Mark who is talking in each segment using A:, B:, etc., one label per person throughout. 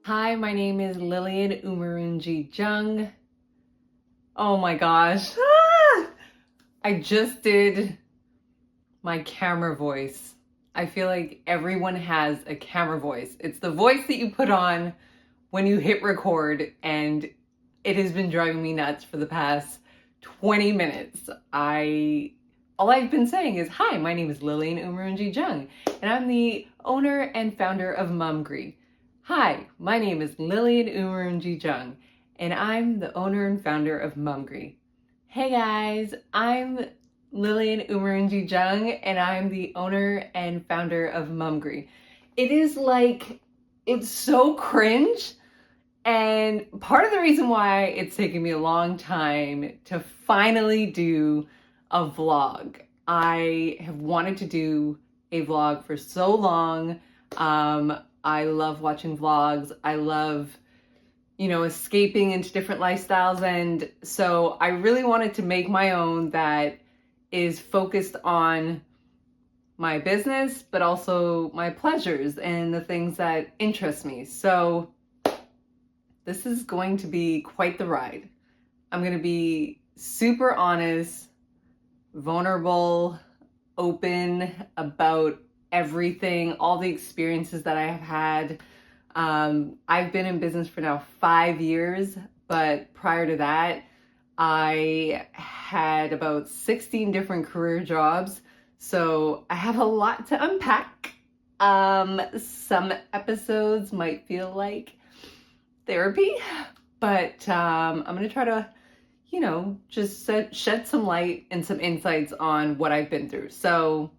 A: Hi, my name is Lillian Umarunji Jung. Oh my gosh. I just did my camera voice. I feel like everyone has a camera voice. It's the voice that you put on when you hit record, and it has been driving me nuts for the past 20 minutes. All I've been saying is, hi, my name is Lillian Umarunji Jung, and I'm the owner and founder of MakeWay. Hi, my name is Lillian Umarunji Jung, and I'm the owner and founder of MakeWay. Hey guys, I'm Lillian Umarunji Jung, and I'm the owner and founder of MakeWay. It's so cringe, and part of the reason why it's taken me a long time to finally do a vlog. I have wanted to do a vlog for so long. I love watching vlogs. I love, escaping into different lifestyles. And so I really wanted to make my own that is focused on my business, but also my pleasures and the things that interest me. So this is going to be quite the ride. I'm going to be super honest, vulnerable, open about everything, all the experiences that I have had. I've been in business for now 5 years, but prior to that, I had about 16 different career jobs. So I have a lot to unpack. Some episodes might feel like therapy, but I'm going to try to, just shed some light and some insights on what I've been through. So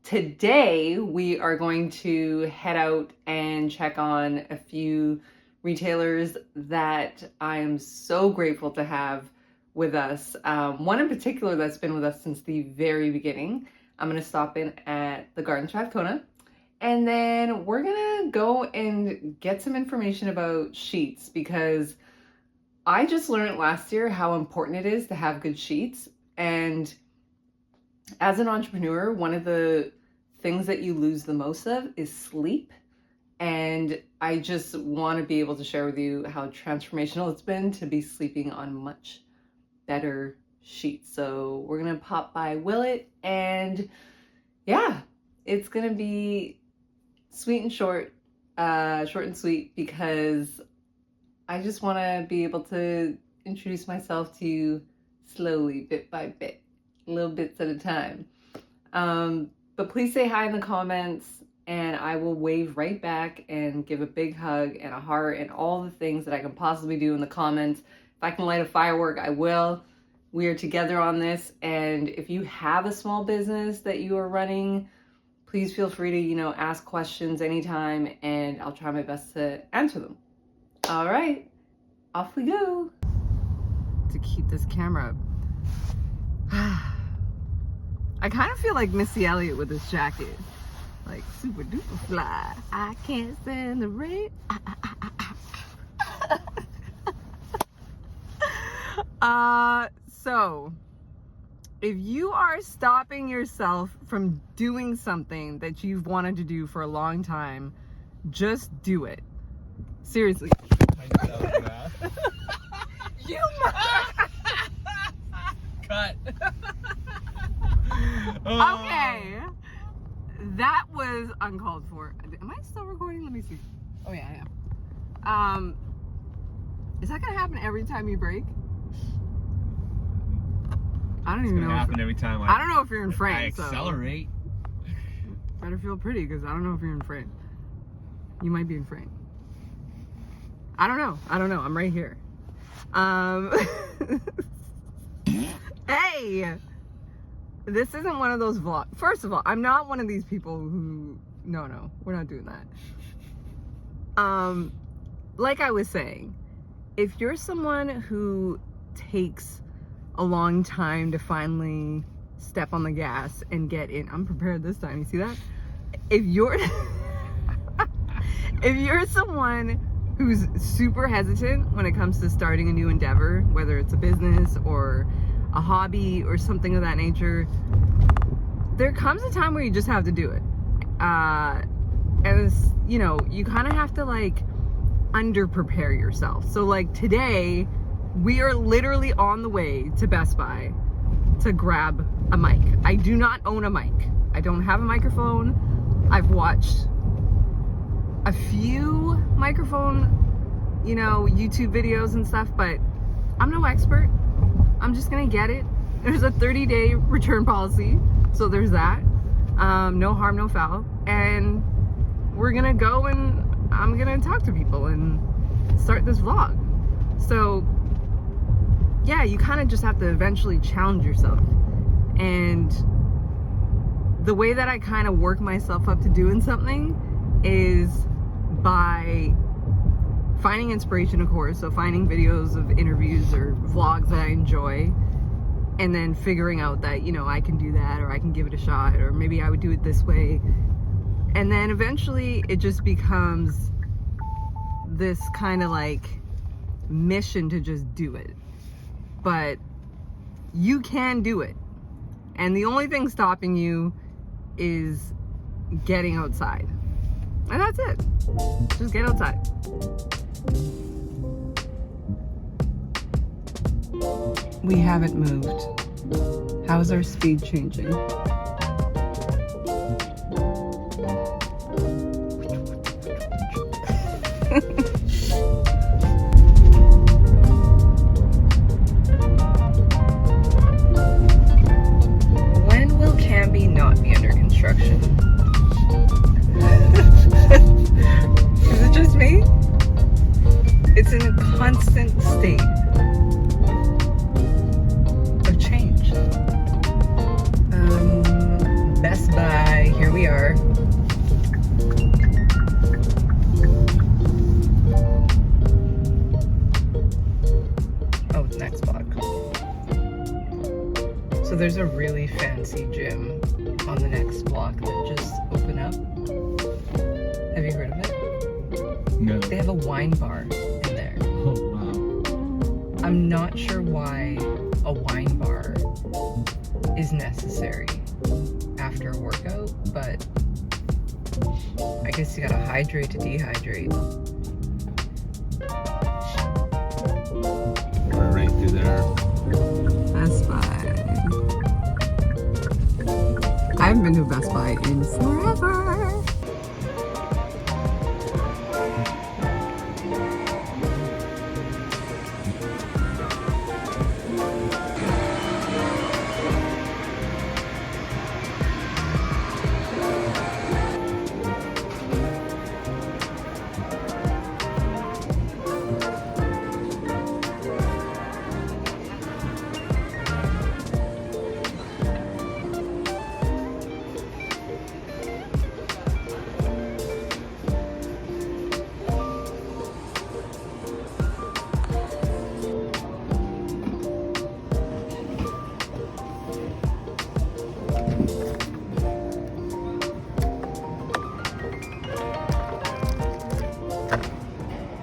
A: today we are going to head out and check on a few retailers that I am so grateful to have with us. One in particular that's been with us since the very beginning. I'm going to stop in at the Garden Strathcona, and then we're going to go and get some information about sheets, because I just learned last year how important it is to have good sheets. And as an entrepreneur, one of the things that you lose the most of is sleep. And I just want to be able to share with you how transformational it's been to be sleeping on much better sheets. So we're going to pop by Willet, and yeah, it's going to be sweet and short and sweet, because I just want to be able to introduce myself to you slowly, bit by bit, little bits at a time. But please say hi in the comments, and I will wave right back and give a big hug and a heart and all the things that I can possibly do in the comments. If I can light a firework, I will. We are together on this. And if you have a small business that you are running, please feel free to, ask questions anytime, and I'll try my best to answer them. All right, off we go. To keep this camera up. I kind of feel like Missy Elliott with this jacket. Like super duper fly. I can't stand the rain. So if you are stopping yourself from doing something that you've wanted to do for a long time, just do it. Seriously. You
B: cut.
A: Okay, that was uncalled for. Am I still recording? Let me see. Oh yeah, I am. Is that gonna happen every time you break? I don't even know.
B: Happen every time
A: I don't know if you're in frame.
B: I accelerate.
A: So better feel pretty, because I don't know if you're in frame. You might be in frame. I don't know. I'm right here. Hey, this isn't one of those vlogs. First of all, I'm not one of these people who, no, we're not doing that. Like I was saying, if you're someone who takes a long time to finally step on the gas and get in, I'm prepared this time, you see that? If you're someone who's super hesitant when it comes to starting a new endeavor, whether it's a business or a hobby or something of that nature, there comes a time where you just have to do it. And it's, you kind of have to under prepare yourself. So like today, we are literally on the way to Best Buy to grab a mic. I do not own a mic. I don't have a microphone. I've watched a few microphone, YouTube videos and stuff, but I'm no expert. I'm just gonna get it. There's a 30-day return policy, so there's that. No harm, no foul. And we're gonna go and I'm gonna talk to people and start this vlog. So yeah, you kind of just have to eventually challenge yourself. And the way that I kind of work myself up to doing something is by finding inspiration, of course. So finding videos of interviews or vlogs that I enjoy, and then figuring out that, I can do that, or I can give it a shot, or maybe I would do it this way. And then eventually it just becomes this kind of like mission to just do it. But you can do it. And the only thing stopping you is getting outside. And that's it. Just get outside. We haven't moved. How is our speed changing? When will Canby not be under construction? Is it just me? It's in a constant state of change. Best Buy, here we are. Oh, next block. So there's a really fancy gym on the next block that just opened up. Have you heard of it?
B: No.
A: They have a wine bar in there.
B: Oh, wow.
A: I'm not sure why a wine bar is necessary after a workout, but I guess you gotta hydrate to dehydrate.
B: We're right through there.
A: Best Buy. I haven't been to a Best Buy in forever.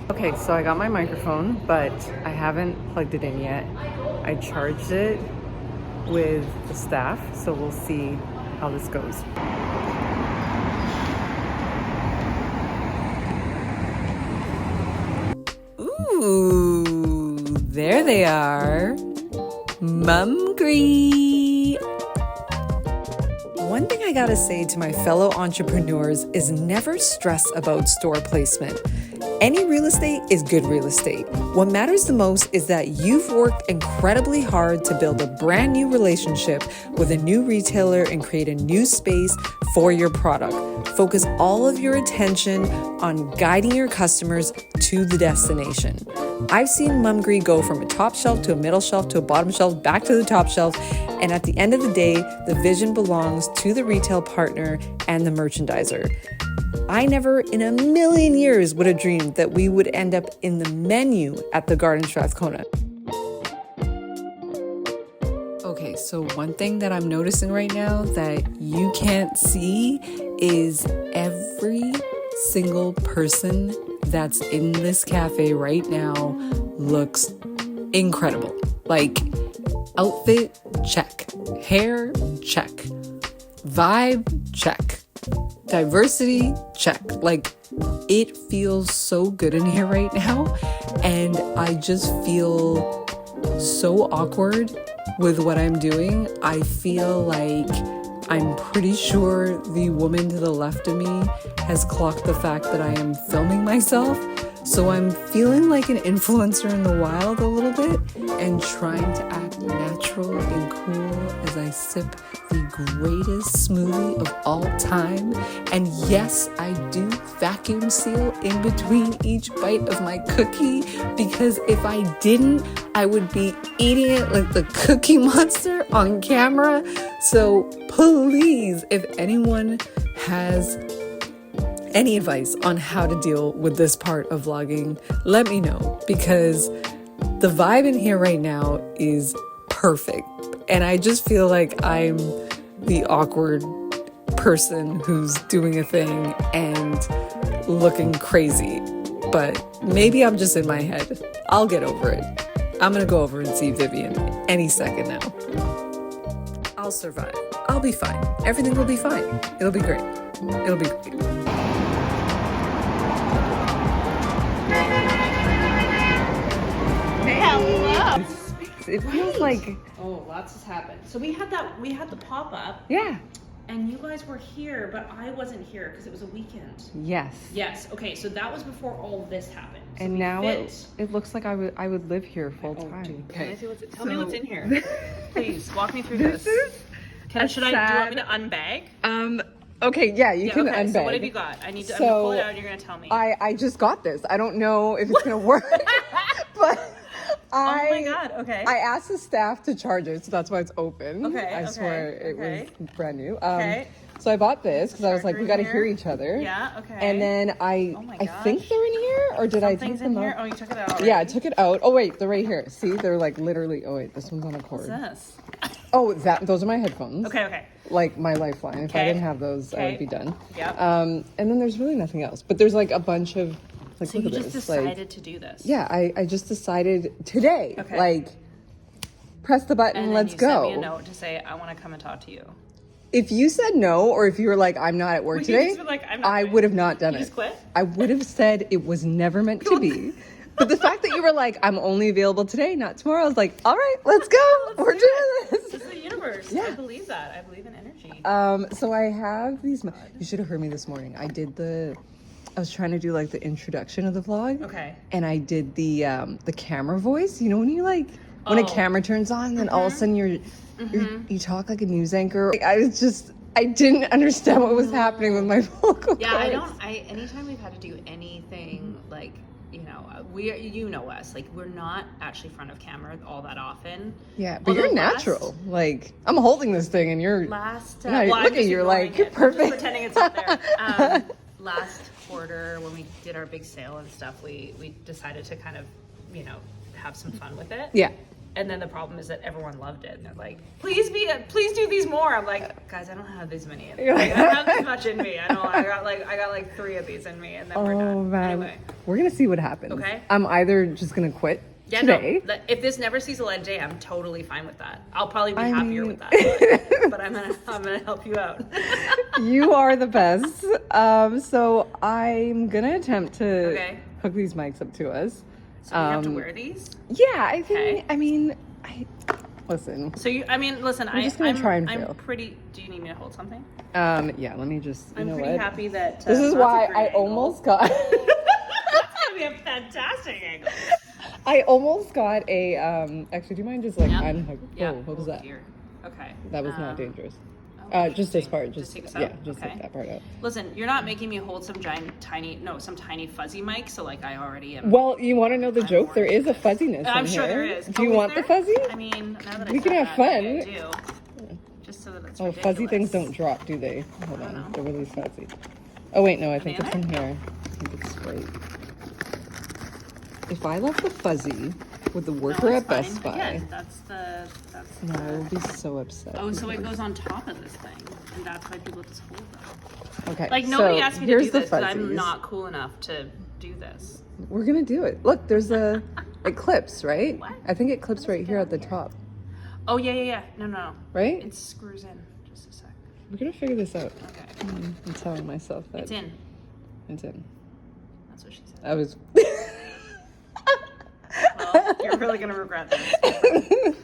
A: Okay, so I got my microphone, but I haven't plugged it in yet. I charged it with the staff, so we'll see how this goes. Ooh, there they are. Mumgree. One thing I gotta say to my fellow entrepreneurs is never stress about store placement. Any real estate is good real estate. What matters the most is that you've worked incredibly hard to build a brand new relationship with a new retailer and create a new space for your product. Focus all of your attention on guiding your customers to the destination. I've seen Mumgree go from a top shelf to a middle shelf to a bottom shelf, back to the top shelf, and at the end of the day, the vision belongs to the retail partner and the merchandiser. I never in a million years would have dreamed that we would end up in the menu at the Garden Strathcona. Okay, so one thing that I'm noticing right now that you can't see is every single person that's in this cafe right now looks incredible. Like, outfit, check. Hair, check. Vibe, check. Diversity, check. Like, It feels so good in here right now, and I just feel so awkward with what I'm doing. I feel like I'm pretty sure the woman to the left of me has clocked the fact that I am filming myself. So I'm feeling like an influencer in the wild a little bit and trying to act natural and cool as I sip the greatest smoothie of all time. And yes, I do vacuum seal in between each bite of my cookie, because if I didn't, I would be eating it like the Cookie Monster on camera. So please, if anyone has any advice on how to deal with this part of vlogging, let me know, because the vibe in here right now is perfect. And I just feel like I'm the awkward person who's doing a thing and looking crazy. But maybe I'm just in my head. I'll get over it. I'm gonna go over and see Vivian any second now. I'll survive. I'll be fine. Everything will be fine. It'll be great. It'll be great.
C: Hello.
A: It feels like,
C: Oh, lots has happened. So we had the pop-up,
A: yeah.
C: and you guys were here, but I wasn't here because it was a weekend.
A: Yes.
C: Yes. Okay. So that was before all this happened. So
A: And
C: we
A: now
C: fit.
A: it looks like I would live here full
C: Oh,
A: time.
C: dude,
A: Okay.
C: Tell me what's in here. Please walk me through this. Do you want me to unbag?
A: Okay, yeah, you can
C: okay.
A: unbag.
C: So what have you got? I'm gonna
A: So,
C: pull it out and you're gonna tell me.
A: I just got this. I don't know if it's gonna work, but
C: oh my god. Okay.
A: I asked the staff to charge it, so that's why it's open.
C: Okay,
A: I
C: okay,
A: swear it
C: okay.
A: was brand new.
C: Okay.
A: So I bought this because I was like,
C: Charger
A: we
C: in
A: got to
C: here?
A: hear each other.
C: Yeah. Okay.
A: And then I
C: Oh my
A: think
C: gosh.
A: they're in here, or did I take
C: Something's
A: them
C: in here.
A: out?
C: Oh, you took it out. Already.
A: Yeah, I took it out. Oh wait, they're right here. See, they're like literally. Oh wait, this one's on a cord.
C: What's this?
A: Oh, those are my headphones.
C: Okay. Okay.
A: Like my lifeline. If I
C: Okay.
A: didn't have those, I
C: Okay.
A: would be done.
C: Yep.
A: And then there's really nothing else. But there's like a bunch of like.
C: So
A: look
C: you
A: at
C: just
A: this.
C: decided
A: Like,
C: to do this.
A: yeah, I just decided today.
C: Okay.
A: Like, press the button.
C: And then
A: Let's
C: you
A: go.
C: sent me a note to say I want to come and talk to you.
A: If you said no, or if you were like, I'm not at work
C: Would you
A: today,
C: just be like, I'm not
A: I
C: going?
A: would have not done
C: You
A: it.
C: just quit?
A: I would have said it was never meant to be. But the fact that you were like, I'm only available today, not tomorrow, I was like, all right, let's go. We're doing
C: This
A: this.
C: is the universe.
A: Yeah.
C: I believe that. I believe in energy.
A: So I have these. You should have heard me this morning. I was trying to do like the introduction of the vlog.
C: Okay.
A: And I did the camera voice. You know when you like when a
C: Oh.
A: camera turns on, and then all of a sudden you talk like a news anchor. Like, I didn't understand what was happening with my vocal
C: Yeah,
A: cords.
C: anytime we've had to do anything like, you know us, like we're not actually front of camera all that often.
A: Yeah, but
C: Although
A: you're natural. Like I'm holding this thing, and you're.
C: Last,
A: Yeah,
C: I'm
A: look at
C: just
A: you,
C: ignoring
A: like, you're
C: it. I'm just
A: perfect.
C: pretending it's up there. Last quarter, when we did our big sale and stuff, we decided to kind of, have some fun with it.
A: Yeah.
C: And then the problem is that everyone loved it, and they're like, "Please do these more." I'm like, "Guys, I don't have these many in me.
A: You're
C: Like,
A: like-
C: I don't have this much in me. I got like 3 of these in me, and then we're
A: Oh
C: done."
A: man,
C: Anyway,
A: we're gonna see what happens.
C: Okay.
A: I'm either just gonna quit
C: yeah,
A: today.
C: no. If this never sees a light of day, I'm totally fine with that. I'll probably be
A: I
C: happier
A: mean-
C: with that. But I'm gonna help you out.
A: You are the best. So I'm gonna attempt to
C: Okay.
A: hook these mics up to us.
C: So we have to wear these.
A: Yeah, I think.
C: Okay.
A: I mean, listen.
C: So listen.
A: I'm just gonna try and
C: I'm
A: fail.
C: pretty. Do you need me to hold something?
A: Yeah. Let me just. You
C: I'm
A: know
C: pretty
A: what?
C: happy that.
A: This is
C: that's a
A: why
C: great
A: I
C: angle.
A: almost got.
C: That's gonna be a fantastic angle.
A: I almost got a. Actually, do you mind just like
C: Yep.
A: unhook?
C: Yeah.
A: Oh, what was that?
C: Dear. Okay.
A: That was not dangerous.
C: oh,
A: Just this
C: interesting.
A: part.
C: Just take this
A: yeah.
C: out?
A: Just
C: Okay.
A: take that part out.
C: Listen, you're not making me hold some tiny fuzzy mic, so like I already am.
A: Well, you want to know the
C: I'm
A: joke? There is a
C: warned.
A: fuzziness.
C: I'm
A: in
C: sure
A: here.
C: there is.
A: Do you
C: Oh, is
A: want the
C: there?
A: fuzzy?
C: I mean, now that
A: We
C: I
A: can
C: said
A: have
C: that, maybe
A: fun.
C: I do. Just so that it's
A: Oh,
C: ridiculous.
A: fuzzy things don't drop, do they? Hold
C: I don't
A: on,
C: know.
A: they're really fuzzy. Oh wait, no, I think
C: in
A: it's in here. I think it's right. If I left the fuzzy with the worker
C: No,
A: at
C: it's fine.
A: Best Buy,
C: Again, that's
A: no, I would be so upset.
C: Oh, so it goes on top of this thing, and that's why people just hold them.
A: Okay,
C: Like nobody
A: so
C: asked me to
A: here's
C: do
A: the
C: this, but I'm
A: fuzzies.
C: not cool enough to do this.
A: We're gonna do it. Look, there's it clips, right?
C: What?
A: I think it clips
C: does
A: right
C: it
A: here
C: go
A: at the
C: in here?
A: top,
C: Oh yeah. No.
A: right?
C: It screws in. Just a sec.
A: We're gonna figure this out.
C: Okay.
A: I'm telling myself that
C: It's in.
A: It's in.
C: what she said.
A: I was.
C: Well, you're really gonna regret this.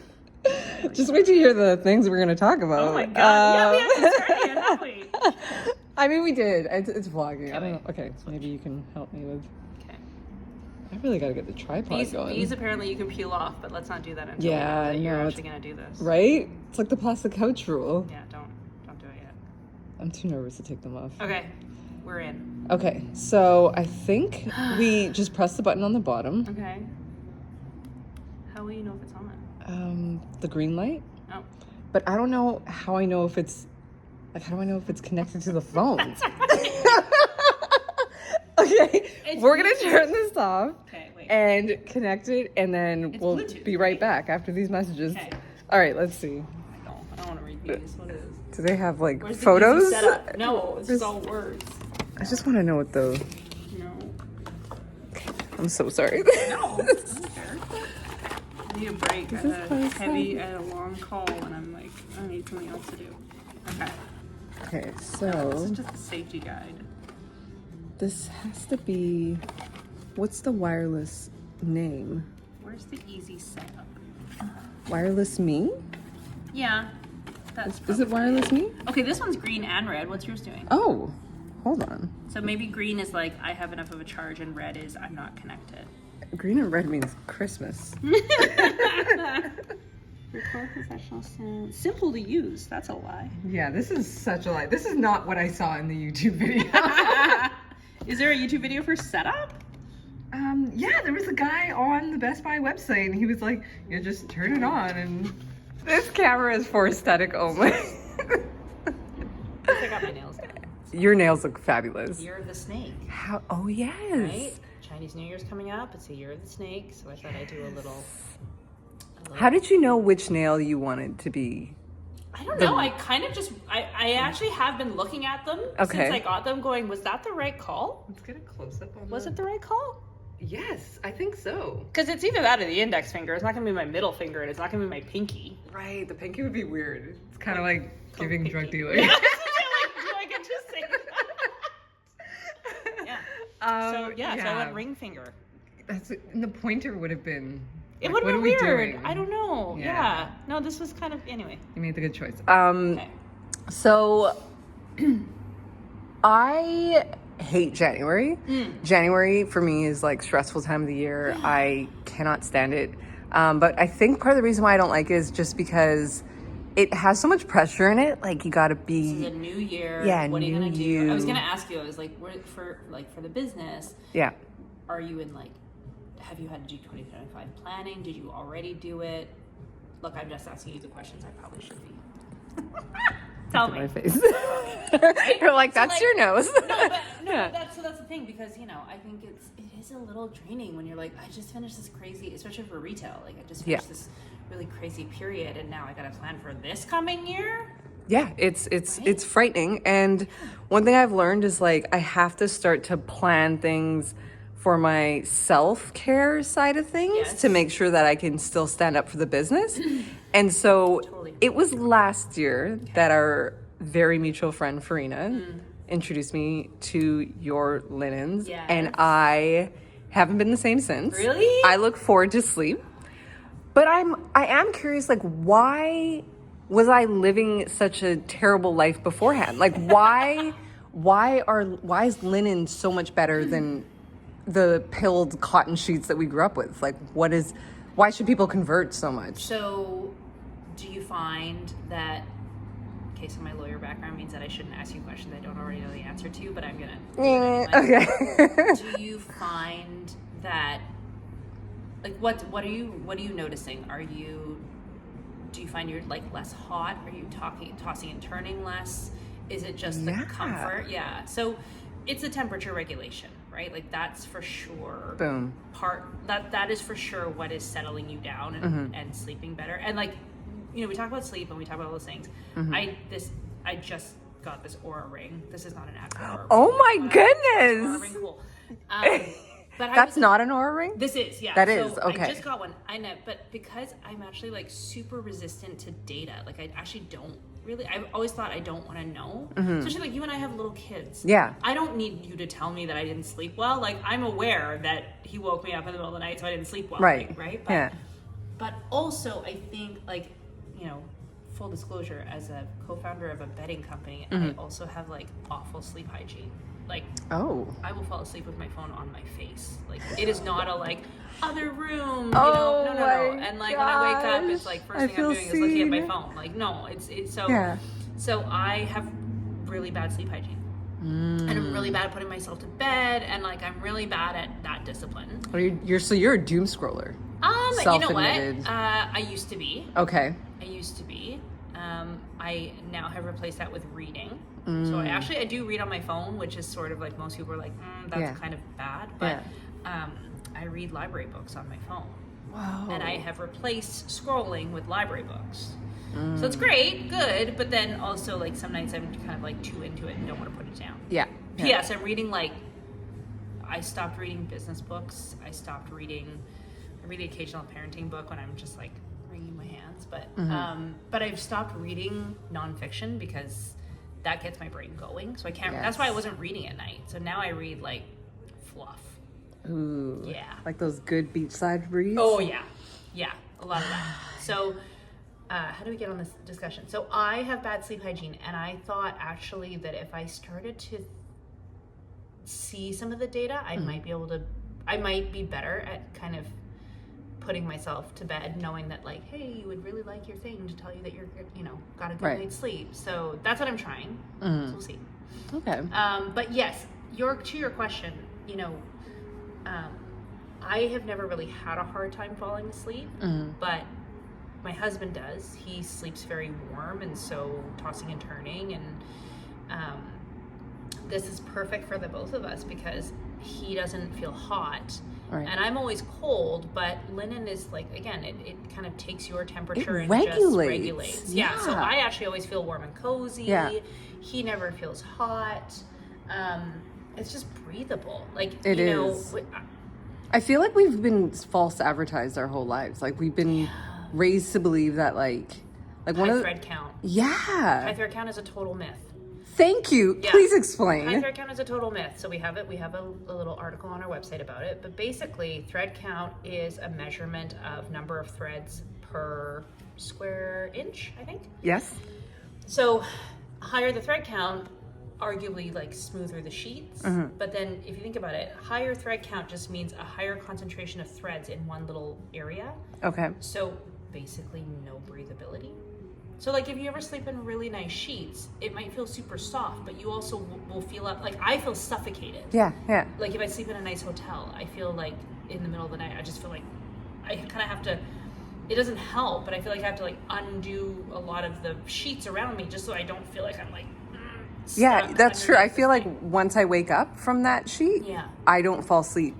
A: Just wait to hear the things we're going to talk about.
C: Oh my god! Yeah, we haven't started yet, have we?
A: I mean, we did. It's vlogging. I don't
C: Okay.
A: know. Okay, so maybe you can help me with.
C: Okay.
A: I really got to get the tripod going.
C: These apparently you can peel off, but let's not do that until
A: Yeah,
C: we know that you're
A: no,
C: actually gonna do this.
A: Right? It's like the plastic couch rule.
C: Yeah, don't do it yet.
A: I'm too nervous to take them off.
C: Okay, we're in.
A: Okay, so I think we just press the button on the bottom.
C: Okay. How will you know if it's on?
A: The green light.
C: Oh.
A: But I don't know how I know if it's like how do I know if it's connected to the phone? Okay, we're gonna turn this off.
C: Okay, wait.
A: And connect it, and then
C: It's
A: we'll
C: Bluetooth,
A: be right back after these messages.
C: Okay.
A: All right, let's see.
C: I don't want to read these. What is?
A: Do they have like
C: Where's the
A: photos?
C: easy setup? No, it's just all words.
A: I just want to know what the.
C: No.
A: I'm so sorry.
C: No. I don't care. I need a break. I had a long call, and I'm like, I need something else to do. Okay.
A: Okay,
C: This
A: so
C: is just a safety guide.
A: this has to be. What's the wireless name?
C: Where's the easy setup?
A: Wireless Me?
C: Yeah. That's
A: Is it wireless Me?
C: Okay, this one's green and red. What's yours doing?
A: Oh, hold on.
C: So maybe green is like I have enough of a charge, and red is I'm not connected.
A: Green and red means Christmas.
C: Record professional sound. Simple to use. That's a lie.
A: Yeah, this is such a lie. This is not what I saw in the YouTube video.
C: Is there a YouTube video for setup?
A: Yeah, there was a guy on the Best Buy website, and he was like, "You just turn it on, and this camera is for aesthetic only."
C: I got my nails done.
A: Your nails look fabulous.
C: Year of the snake,
A: How? Oh yes.
C: right? Chinese New Year's coming up. It's a year of the snake, so I thought I'd do a little.
A: How did you know which nail you wanted to be?
C: I don't know. I kind of just. I actually have been looking at them
A: Okay.
C: since I got them. Going, was that the right call?
A: Let's get a close up on
C: Was it the right call?
A: Yes, I think so.
C: Because it's either that or the index finger. It's not gonna be my middle finger, and it's not gonna be my pinky.
A: Right, the pinky would be weird. It's kind of like
C: Called
A: giving
C: pinky.
A: drug dealing.
C: Yeah, do I get to say that? Yeah. So I went ring finger.
A: That's and the pointer would have been.
C: It
A: like,
C: would have
A: what
C: been
A: are we
C: weird.
A: doing?
C: I don't know.
A: Yeah.
C: Yeah. No, this was kind of anyway.
A: You made the good choice.
C: Okay.
A: So I hate January. January for me is like stressful time of the year. I cannot stand it. But I think part of the reason why I don't like it is just because it has so much pressure in it. Like you gotta
C: This is
A: be,
C: a new year.
A: Yeah,
C: What are you
A: new
C: gonna do?
A: you.
C: I was gonna ask you. I was like, for the business,
A: yeah.
C: are you in like? Have you had to do 2025 planning? Did you already do it? Look, I'm just asking you the questions I probably should be. Tell
A: My
C: me.
A: face. You're like, that's
C: like-
A: your nose.
C: No, that's the thing, because I think it is a little draining when you're like, I just finished this crazy, especially for retail. Like I just finished this really crazy period, and now I got to plan for this coming year.
A: Yeah, it's frightening. And one thing I've learned is like I have to start to plan things for my self-care side of things
C: Yes.
A: to make sure that I can still stand up for the business. And so
C: Totally.
A: it was last year that our very mutual friend Farina introduced me to your linens,
C: Yes.
A: and I haven't been the same since.
C: Really?
A: I look forward to sleep. But I am curious, like, why was I living such a terrible life beforehand? Like, why is linen so much better than the pilled cotton sheets that we grew up with? Like, why should people convert so much?
C: So, do you find that? Okay, so my lawyer background means that I shouldn't ask you questions I don't already know the answer to, but I'm gonna.
A: Okay.
C: Do you find that, like, what are you noticing? Do you find you're like less hot? Are you tossing and turning less? Is it just the comfort? Yeah. So it's a temperature regulation, right? Like that's for sure.
A: Boom.
C: That is for sure what is settling you down and sleeping better. And like, we talk about sleep and we talk about all those things. I just got this Aura ring. This is not an actual Aura ring.
A: Oh my
C: Aura
A: goodness.
C: ring, cool. But
A: That's not an Aura ring?
C: This is, yeah.
A: That is,
C: so
A: okay.
C: I just got one. I know, but because I'm actually like super resistant to data, like I actually don't really, I've always thought I don't want to know. Especially like you and I have little kids.
D: Yeah.
C: I don't need you to tell me that I didn't sleep well. Like I'm aware that he woke me up in the middle of the night, so I didn't sleep well.
D: Right.
C: Like, right.
D: But
C: But also, I think like, you know, full disclosure, as a co-founder of a bedding company, I also have like awful sleep hygiene. Like, I will fall asleep with my phone on my face. Like, it is not a like other room, you know, no. And like when I wake up, it's like first thing I'm doing is looking at my phone. Like, no, it's so.
D: Yeah.
C: So I have really bad sleep hygiene, and I'm really bad at putting myself to bed, and like I'm really bad at that discipline.
D: You're a doom scroller.
C: You know what?
D: Self-admitted.
C: I used to be.
D: Okay.
C: I used to be. I now have replaced that with reading. So I do read on my phone, which is sort of like most people are like, that's kind of bad. But I read library books on my phone.
D: Wow.
C: And I have replaced scrolling with library books. So it's great, good, but then also like some nights I'm kind of like too into it and don't want to put it down.
D: Yeah.
C: Yes, I'm reading I stopped reading business books. I read the occasional parenting book when I'm just like wringing my hands, but I've stopped reading nonfiction because that gets my brain going. So I can't. That's why I wasn't reading at night. So now I read like fluff.
D: Ooh.
C: Yeah.
D: Like those good beachside reads?
C: Oh yeah, a lot of that. So how do we get on this discussion? So I have bad sleep hygiene, and I thought actually that if I started to see some of the data, I might be better at kind of putting myself to bed, knowing that like, hey, you would really like your thing to tell you that you're, got a good night's sleep. So that's what I'm trying. So we'll see.
D: Okay.
C: But yes, to your question, I have never really had a hard time falling asleep, but my husband does. He sleeps very warm, and so tossing and turning, and this is perfect for the both of us because he doesn't feel hot.
D: Right.
C: And I'm always cold, but linen is like, again, it kind of takes your temperature and
D: regulates.
C: just regulates. Yeah. So
D: Yeah.
C: I actually always feel warm and cozy.
D: Yeah.
C: He never feels hot. It's just breathable. Like,
D: It is. I feel like we've been false advertised our whole lives. Like we've been raised to believe that like one of
C: thread count.
D: Yeah.
C: High thread count is a total myth.
D: Thank you.
C: Yeah.
D: Please explain.
C: High thread count is a total myth. So we have a little article on our website about it. But basically, thread count is a measurement of number of threads per square inch, I think.
D: Yes.
C: So higher the thread count, arguably like smoother the sheets. But then if you think about it, higher thread count just means a higher concentration of threads in one little area.
D: Okay.
C: So basically no breathability. So like if you ever sleep in really nice sheets, it might feel super soft, but you also will feel like I feel suffocated.
D: Yeah.
C: Like if I sleep in a nice hotel, I feel like in the middle of the night, I just feel like I kind of have to, it doesn't help, but I feel like I have to like undo a lot of the sheets around me just so I don't feel like I'm like,
D: Yeah, that's true. I feel like once I wake up from that sheet, I don't fall asleep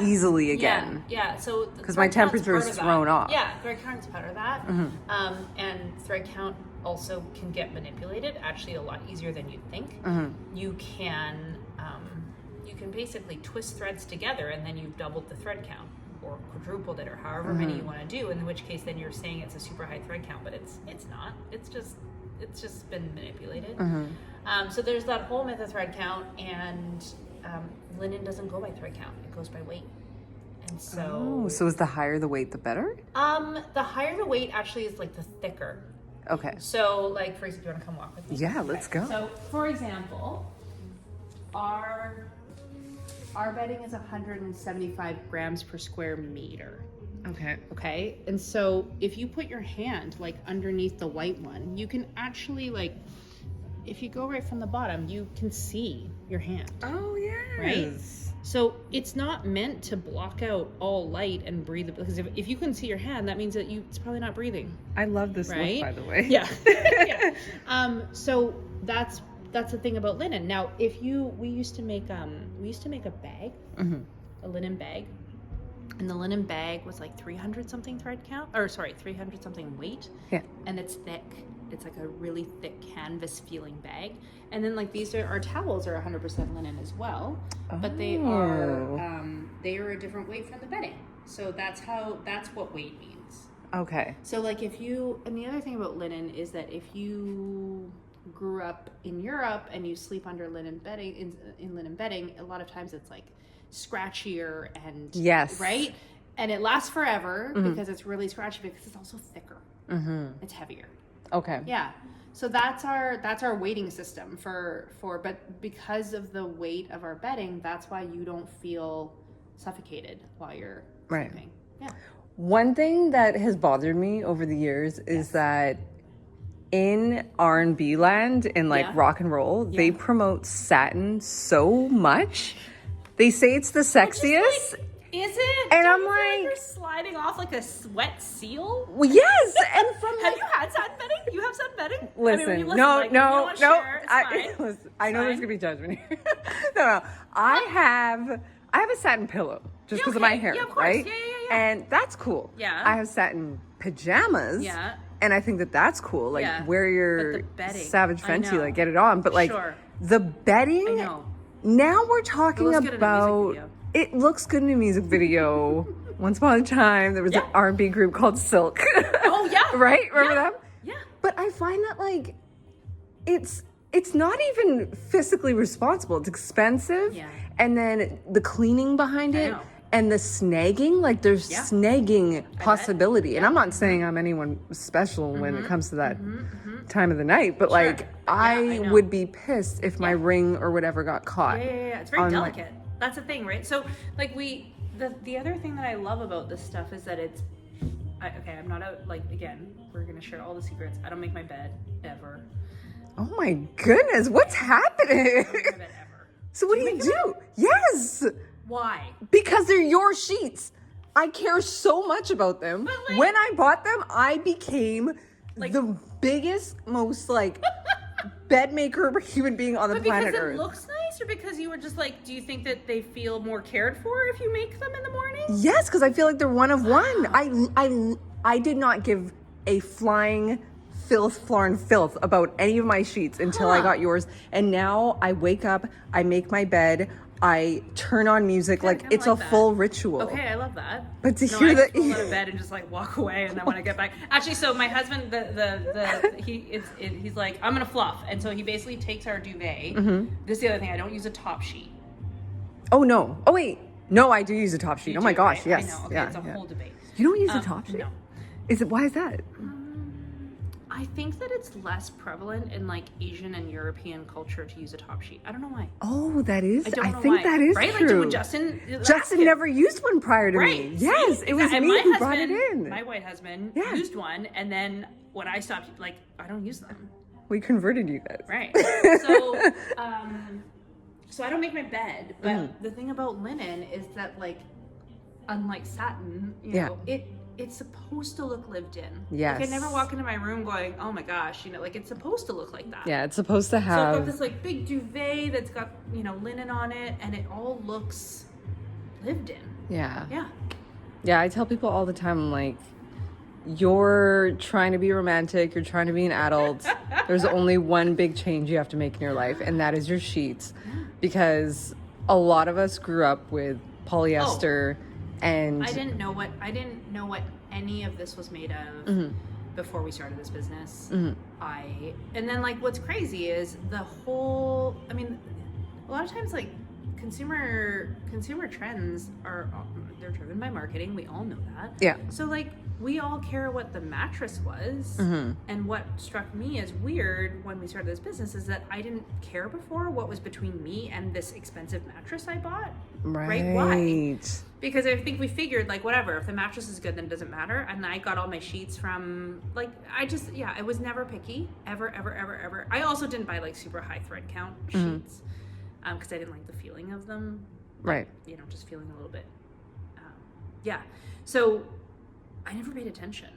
D: easily again.
C: Yeah. So
D: because my temperature is thrown off.
C: Yeah, thread count's part of that. And thread count also can get manipulated. Actually, a lot easier than you'd think. You can basically twist threads together, and then you've doubled the thread count or quadrupled it, or however many you want to do. In which case, then you're saying it's a super high thread count, but it's not. It's just been manipulated. So there's that whole myth of thread count, and linen doesn't go by thread count; it goes by weight. And so,
D: so is the higher the weight, the better?
C: The higher the weight actually is like the thicker.
D: Okay.
C: So, like for example, do you want to come walk with me?
D: Yeah, let's go.
C: So, for example, our bedding is 175 grams per square meter.
D: Okay.
C: Okay, and so if you put your hand like underneath the white one, you can actually like, if you go right from the bottom, you can see your hand.
D: Oh yes.
C: Right. So it's not meant to block out all light and breathe, because if you couldn't see your hand, that means that it's probably not breathing.
D: I love this look, by the way.
C: Yeah. So that's the thing about linen. Now, we used to make a bag, a linen bag. And the linen bag was like 300 something 300 something weight. Yeah. And it's thick. It's like a really thick canvas feeling bag. And then like our towels are 100% linen as well, but they are a different weight from the bedding. So that's what weight means.
D: Okay.
C: So like if you, and the other thing about linen is that if you grew up in Europe and you sleep under linen bedding, in linen bedding, a lot of times it's like scratchier and
D: Yes.
C: right, and it lasts forever because it's really scratchy because it's also thicker. It's heavier.
D: Okay.
C: Yeah. So that's our weighting system for but because of the weight of our bedding, that's why you don't feel suffocated while you're
D: Right.
C: sleeping. Yeah.
D: One thing that has bothered me over the years is that in R&B land, in like
C: Yeah.
D: rock and roll, they
C: Yeah.
D: promote satin so much. They say it's the sexiest.
C: Is it?
D: And
C: Don't
D: I'm
C: you feel
D: like-
C: you're sliding off like a sweat seal.
D: Well, yes, and from
C: Have
D: like,
C: you had satin bedding? You have satin bedding?
D: listen,
C: I mean, when you
D: no,
C: like, you don't wanna share, it's
D: I,
C: fine.
D: listen, I know there's
C: fine.
D: gonna be judgment here. no, I have a satin pillow just because of my
C: okay.
D: hair,
C: Yeah, of course.
D: right?
C: Yeah, yeah.
D: And that's cool.
C: Yeah.
D: I have satin pajamas.
C: Yeah.
D: And I think that that's cool. Like
C: Yeah.
D: wear
C: But
D: your
C: the bedding,
D: Savage
C: I
D: Fenty,
C: know.
D: like get it on. But like
C: Sure.
D: the bedding.
C: I know.
D: Now we're talking
C: It looks good in a music
D: about.
C: video.
D: It looks good in a music video. Once upon a time, there was an
C: Yeah.
D: R&B group called Silk.
C: Oh yeah.
D: Right? Remember
C: Yeah.
D: them?
C: Yeah.
D: But I find that like it's not even fiscally responsible. It's expensive.
C: Yeah.
D: And then the cleaning behind
C: I
D: it
C: know.
D: and the snagging, like there's
C: Yeah.
D: snagging possibility. And
C: Yeah.
D: I'm not saying I'm anyone special when it comes to that time of the night, but like
C: I
D: I
C: know.
D: would be pissed if my ring or whatever got caught.
C: Yeah. It's very
D: on, like-
C: delicate. That's the thing, right? So, like, the other thing that I love about this stuff is that it's, okay, I'm not a, like, again, we're gonna share all the secrets. I don't make my bed, ever.
D: Oh my goodness, what's happening?
C: I don't make my bed ever.
D: So what do you do? Yes,
C: Why?
D: because they're your sheets. I care so much about them.
C: But, like-
D: When I bought them, I became
C: Like-
D: the biggest, most like bed maker human being on the
C: But
D: planet
C: because it
D: Earth.
C: looks nice, or because you were just like, do you think that they feel more cared for if you make them in the morning?
D: Yes, because I feel like they're one of one. I did not give a flying filth about any of my sheets until I
C: Huh.
D: got yours. And now I wake up, I make my bed, I turn on music,
C: Okay, I
D: like
C: kinda
D: it's
C: like
D: a
C: that.
D: full ritual.
C: Okay, I love that.
D: But to
C: no,
D: hear
C: I
D: that-
C: just roll out of bed and just like walk away, and then when I get back, actually, so my husband, he's like, I'm gonna fluff, and so he basically takes our duvet. This is the other thing, I don't use a top sheet.
D: Oh no. Oh wait. No, I do use a top sheet.
C: You
D: Oh my
C: do,
D: gosh,
C: right?
D: yes.
C: I know. Okay,
D: Yeah,
C: it's a
D: yeah.
C: whole debate.
D: You don't use a top sheet?
C: No.
D: Is it, why is that?
C: I think that it's less prevalent in like Asian and European culture to use a top sheet. I don't know why.
D: Oh, that is.
C: I don't know
D: think
C: why.
D: that is
C: right?
D: true.
C: Like, Justin
D: Justin never used one prior to
C: Right.
D: me. Yes,
C: See?
D: it was
C: And
D: me
C: my
D: who brought
C: husband,
D: it in.
C: My white husband
D: Yeah.
C: used one, and then when I stopped, like, I don't use them.
D: We converted you guys.
C: Right. So, so I don't make my bed, but the thing about linen is that, like, unlike satin, you know, it's supposed to look lived in.
D: Yes.
C: Like, I never walk into my room going, oh my gosh, you know, like, it's supposed to look like that.
D: Yeah, it's supposed to
C: So I've got
D: have.
C: this like big duvet that's got, you know, linen on it, and it all looks lived in.
D: Yeah.
C: Yeah.
D: Yeah, I tell people all the time, I'm like, you're trying to be romantic, you're trying to be an adult. There's only one big change you have to make in your life, and that is your sheets. Because a lot of us grew up with polyester and
C: I didn't know what any of this was made of before we started this business. And then like what's crazy is the whole, I mean, a lot of times like consumer trends they're driven by marketing. We all know that.
D: Yeah.
C: So like we all care what the mattress was. And what struck me as weird when we started this business is that I didn't care before what was between me and this expensive mattress I bought. Right? Why? Because I think we figured, like, whatever, if the mattress is good, then it doesn't matter. And I got all my sheets from, like, I was never picky. Ever, ever, ever, ever. I also didn't buy, like, super high thread count sheets because I didn't like the feeling of them.
D: Right.
C: You know, just feeling a little bit, yeah. So I never paid attention.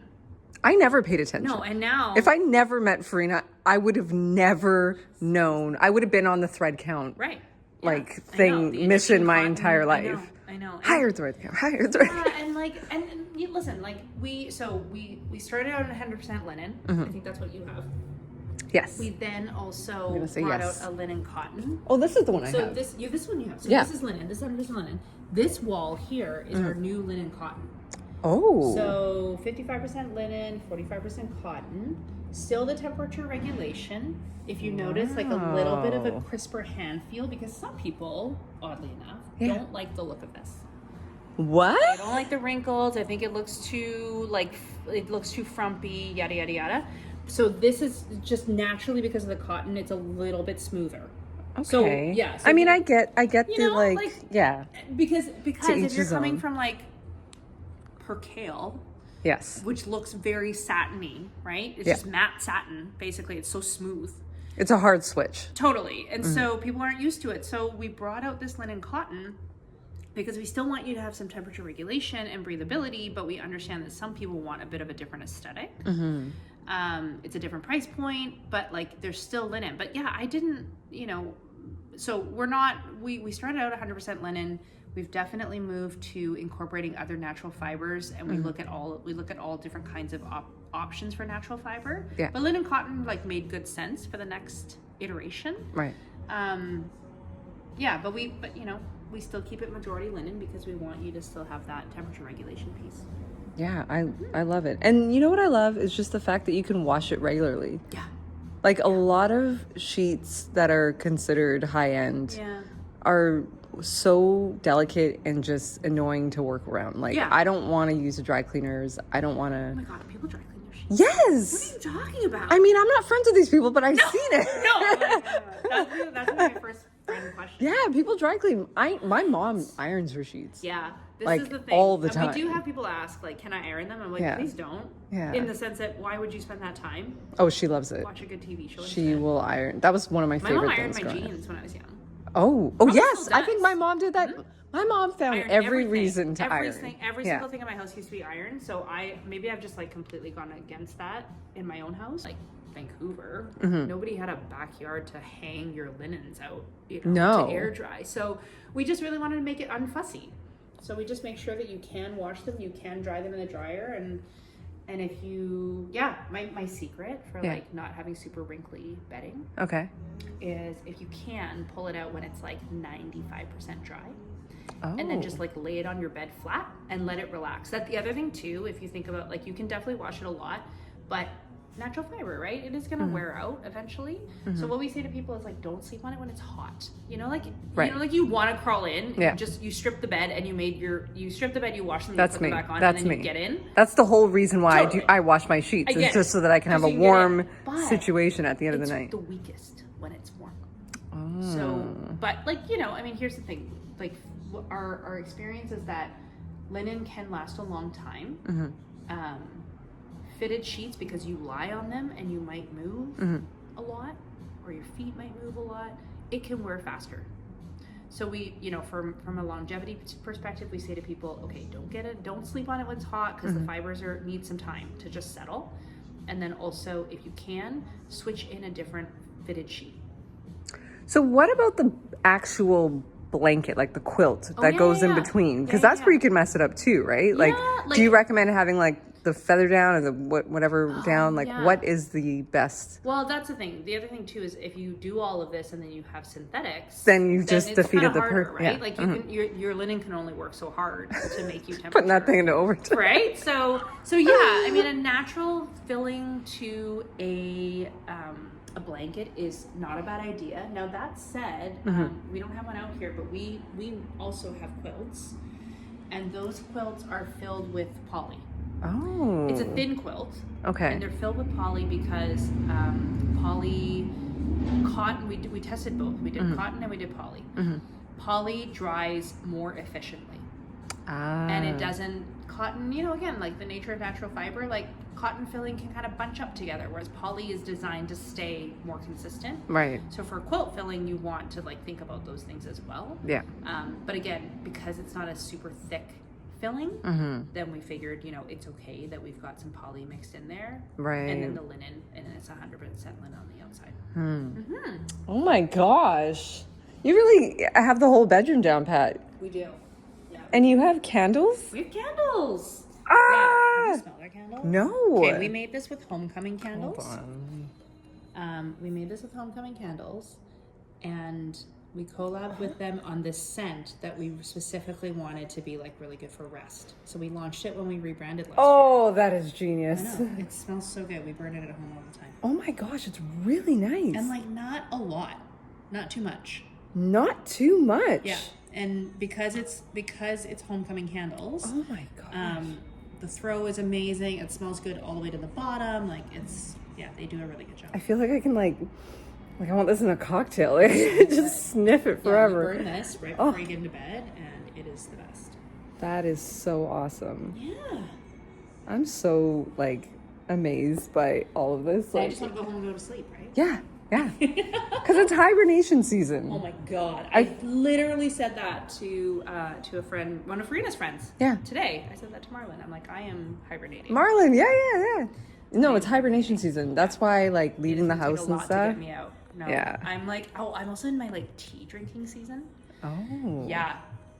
D: I never paid attention.
C: No, and now...
D: If I never met Farina, I would have never known. I would have been on the thread count.
C: Right.
D: Like,
C: Yeah, I know.
D: thing,
C: The
D: mission
C: Egyptian
D: my
C: cotton,
D: entire life.
C: I know. And-
D: Higher thread count, higher thread count.
C: and like, and you listen, like we started out in 100% linen. I think that's what you have.
D: Yes.
C: We then also
D: gonna say
C: brought
D: yes.
C: out a linen cotton.
D: Oh, this is the one I
C: So
D: have.
C: this one you have. So
D: Yeah.
C: this is linen. This is 100% linen. This wall here is our new linen cotton.
D: Oh.
C: So 55% linen, 45% cotton. Still the temperature regulation. If you notice like a little bit of a
D: Wow.
C: crisper hand feel, because some people, oddly enough,
D: Yeah.
C: don't like the look of this.
D: What?
C: I don't like the wrinkles. I think it looks too frumpy, yada yada yada. So this is just naturally, because of the cotton, it's a little bit smoother.
D: Okay.
C: So yeah. So
D: I mean, I get
C: you
D: the
C: know,
D: yeah.
C: because
D: each
C: if you're
D: his
C: coming
D: own.
C: from like percale,
D: Yes.
C: which looks very satiny, right? It's
D: Yeah.
C: just matte satin, basically. It's so smooth.
D: It's a hard switch.
C: Totally. And so people aren't used to it. So we brought out this linen cotton because we still want you to have some temperature regulation and breathability, but we understand that some people want a bit of a different aesthetic. It's a different price point, but like there's still linen. But yeah, I didn't, so we started out 100% linen. We've definitely moved to incorporating other natural fibers, and we look at all different kinds of options for natural fiber.
D: Yeah.
C: But linen cotton like made good sense for the next iteration.
D: Right.
C: Yeah, but we still keep it majority linen because we want you to still have that temperature regulation piece.
D: Yeah, I love it. And you know what I love is just the fact that you can wash it regularly.
C: Yeah.
D: Like a lot of sheets that are considered high end
C: Yeah.
D: are so delicate and just annoying to work around. Like
C: Yeah.
D: I don't want to use the dry cleaners. I don't want
C: Oh my
D: to.
C: god, do people dry clean their sheets?
D: Yes.
C: What are you talking about?
D: I mean, I'm not friends with these people, but I've seen it.
C: No, that's my first friend question.
D: Yeah, people dry clean. My mom irons her sheets.
C: Yeah, this
D: Like,
C: is the thing.
D: all the
C: And
D: time.
C: we do have people ask, like, can I iron them? I'm like,
D: Yeah.
C: please don't.
D: Yeah.
C: In the sense that, why would you spend that time?
D: Oh, she loves it.
C: Watch a good TV show.
D: She
C: instead.
D: will iron. That was one of my
C: My
D: favorite
C: mom ironed
D: things
C: my
D: growing up.
C: jeans when I was young.
D: Oh
C: Probably
D: yes,
C: still
D: I think
C: does.
D: my mom did that. My mom found
C: Ironed
D: every
C: everything.
D: reason to
C: Everything,
D: iron.
C: Every
D: Yeah.
C: single thing in my house used to be ironed. So maybe I've just like completely gone against that in my own house. Like Vancouver, nobody had a backyard to hang your linens out,
D: No.
C: to air dry. So we just really wanted to make it unfussy. So we just make sure that you can wash them, you can dry them in the dryer, and if you, my secret for
D: Yeah.
C: like not having super wrinkly bedding
D: Okay.
C: is if you can pull it out when it's like 95% dry.
D: Oh.
C: And then just like lay it on your bed flat and let it relax. That's the other thing too, if you think about like, you can definitely wash it a lot, but natural fiber, right? It is going to wear out eventually. So what we say to people is like, don't sleep on it when it's hot.
D: Right.
C: Like you want to crawl in,
D: Yeah.
C: you strip the bed and you strip the bed, you wash them,
D: That's
C: you put
D: me.
C: them back on,
D: That's
C: and then
D: me.
C: you get in.
D: That's the whole reason why
C: Totally.
D: I wash my sheets.
C: I get
D: It's just
C: it.
D: so that I can have a
C: 'Cause you can get
D: warm
C: in. But
D: situation at the end of
C: It's
D: the night.
C: the weakest when it's warm.
D: Oh.
C: So, but like, I mean, here's the thing. Like, our experience is that linen can last a long time. Fitted sheets, because you lie on them and you might move a lot, or your feet might move a lot, it can wear faster. So we, from a longevity perspective, we say to people, okay, don't sleep on it when it's hot, because the fibers need some time to just settle. And then also, if you can, switch in a different fitted sheet.
D: So what about the actual blanket, like the quilt that
C: yeah,
D: goes
C: yeah,
D: in
C: yeah.
D: between? Because
C: Yeah,
D: that's
C: yeah.
D: where you can mess it up too, right? Like,
C: Yeah,
D: do you
C: like-
D: recommend having like the feather down or the whatever down? Like,
C: yeah.
D: what is the best?
C: Well, that's the thing. The other thing too is if you do all of this and then you have synthetics,
D: Then you've just
C: it's
D: defeated
C: kinda
D: the
C: harder,
D: purpose.
C: right?
D: Yeah.
C: Like you can, your linen can only work so hard to make you temperature.
D: Putting that thing into overtime.
C: Right? So yeah, I mean, a natural filling to a blanket is not a bad idea. Now that said, we don't have one out here, but we also have quilts, and those quilts are filled with poly.
D: Oh.
C: It's a thin quilt.
D: Okay.
C: And they're filled with poly because cotton, we tested both. We did cotton and we did poly. Poly dries more efficiently. And it doesn't, cotton, again, like the nature of natural fiber, like cotton filling can kind of bunch up together, whereas poly is designed to stay more consistent.
D: Right.
C: So for quilt filling, you want to like think about those things as well.
D: Yeah.
C: But again, because it's not a super thick filling, then we figured, it's okay that we've got some poly mixed in there.
D: Right.
C: And then the linen, and then it's 100% linen on the outside.
D: Oh my gosh. You really have the whole bedroom down pat.
C: We do. Yeah.
D: And you have candles?
C: We have candles.
D: Ah!
C: Yeah. Can you smell our candles?
D: No.
C: Okay, we made this with homecoming candles.
D: Hold on.
C: We made this with homecoming candles, and We collabed with them on this scent that we specifically wanted to be like really good for rest. So we launched it when we rebranded last year.
D: Oh, that is genius.
C: I know. It smells so good. We burn it at home all the time.
D: Oh my gosh, it's really nice.
C: And like not a lot. Not too much.
D: Not too much.
C: Yeah. And because it's homecoming candles.
D: Oh my gosh.
C: The throw is amazing. It smells good all the way to the bottom. Like they do a really good job.
D: I feel like I can like I want this in a cocktail. Like, just sniff it forever.
C: You burn this right before you get into bed, and it is the best.
D: That is so awesome.
C: Yeah.
D: I'm so like amazed by all of this.
C: I
D: Like,
C: just want to go home and go to sleep, right?
D: yeah. Because it's hibernation season.
C: Oh my god! I literally said that to a friend, one of Rena's friends.
D: Yeah.
C: Today, I said that to Marlon. I'm like, I am hibernating.
D: Marlon, yeah. No, it's hibernation season. That's why like leaving the house and stuff.
C: To get me out. No,
D: Yeah.
C: I'm like, I'm also in my like tea drinking season.
D: Oh.
C: Yeah.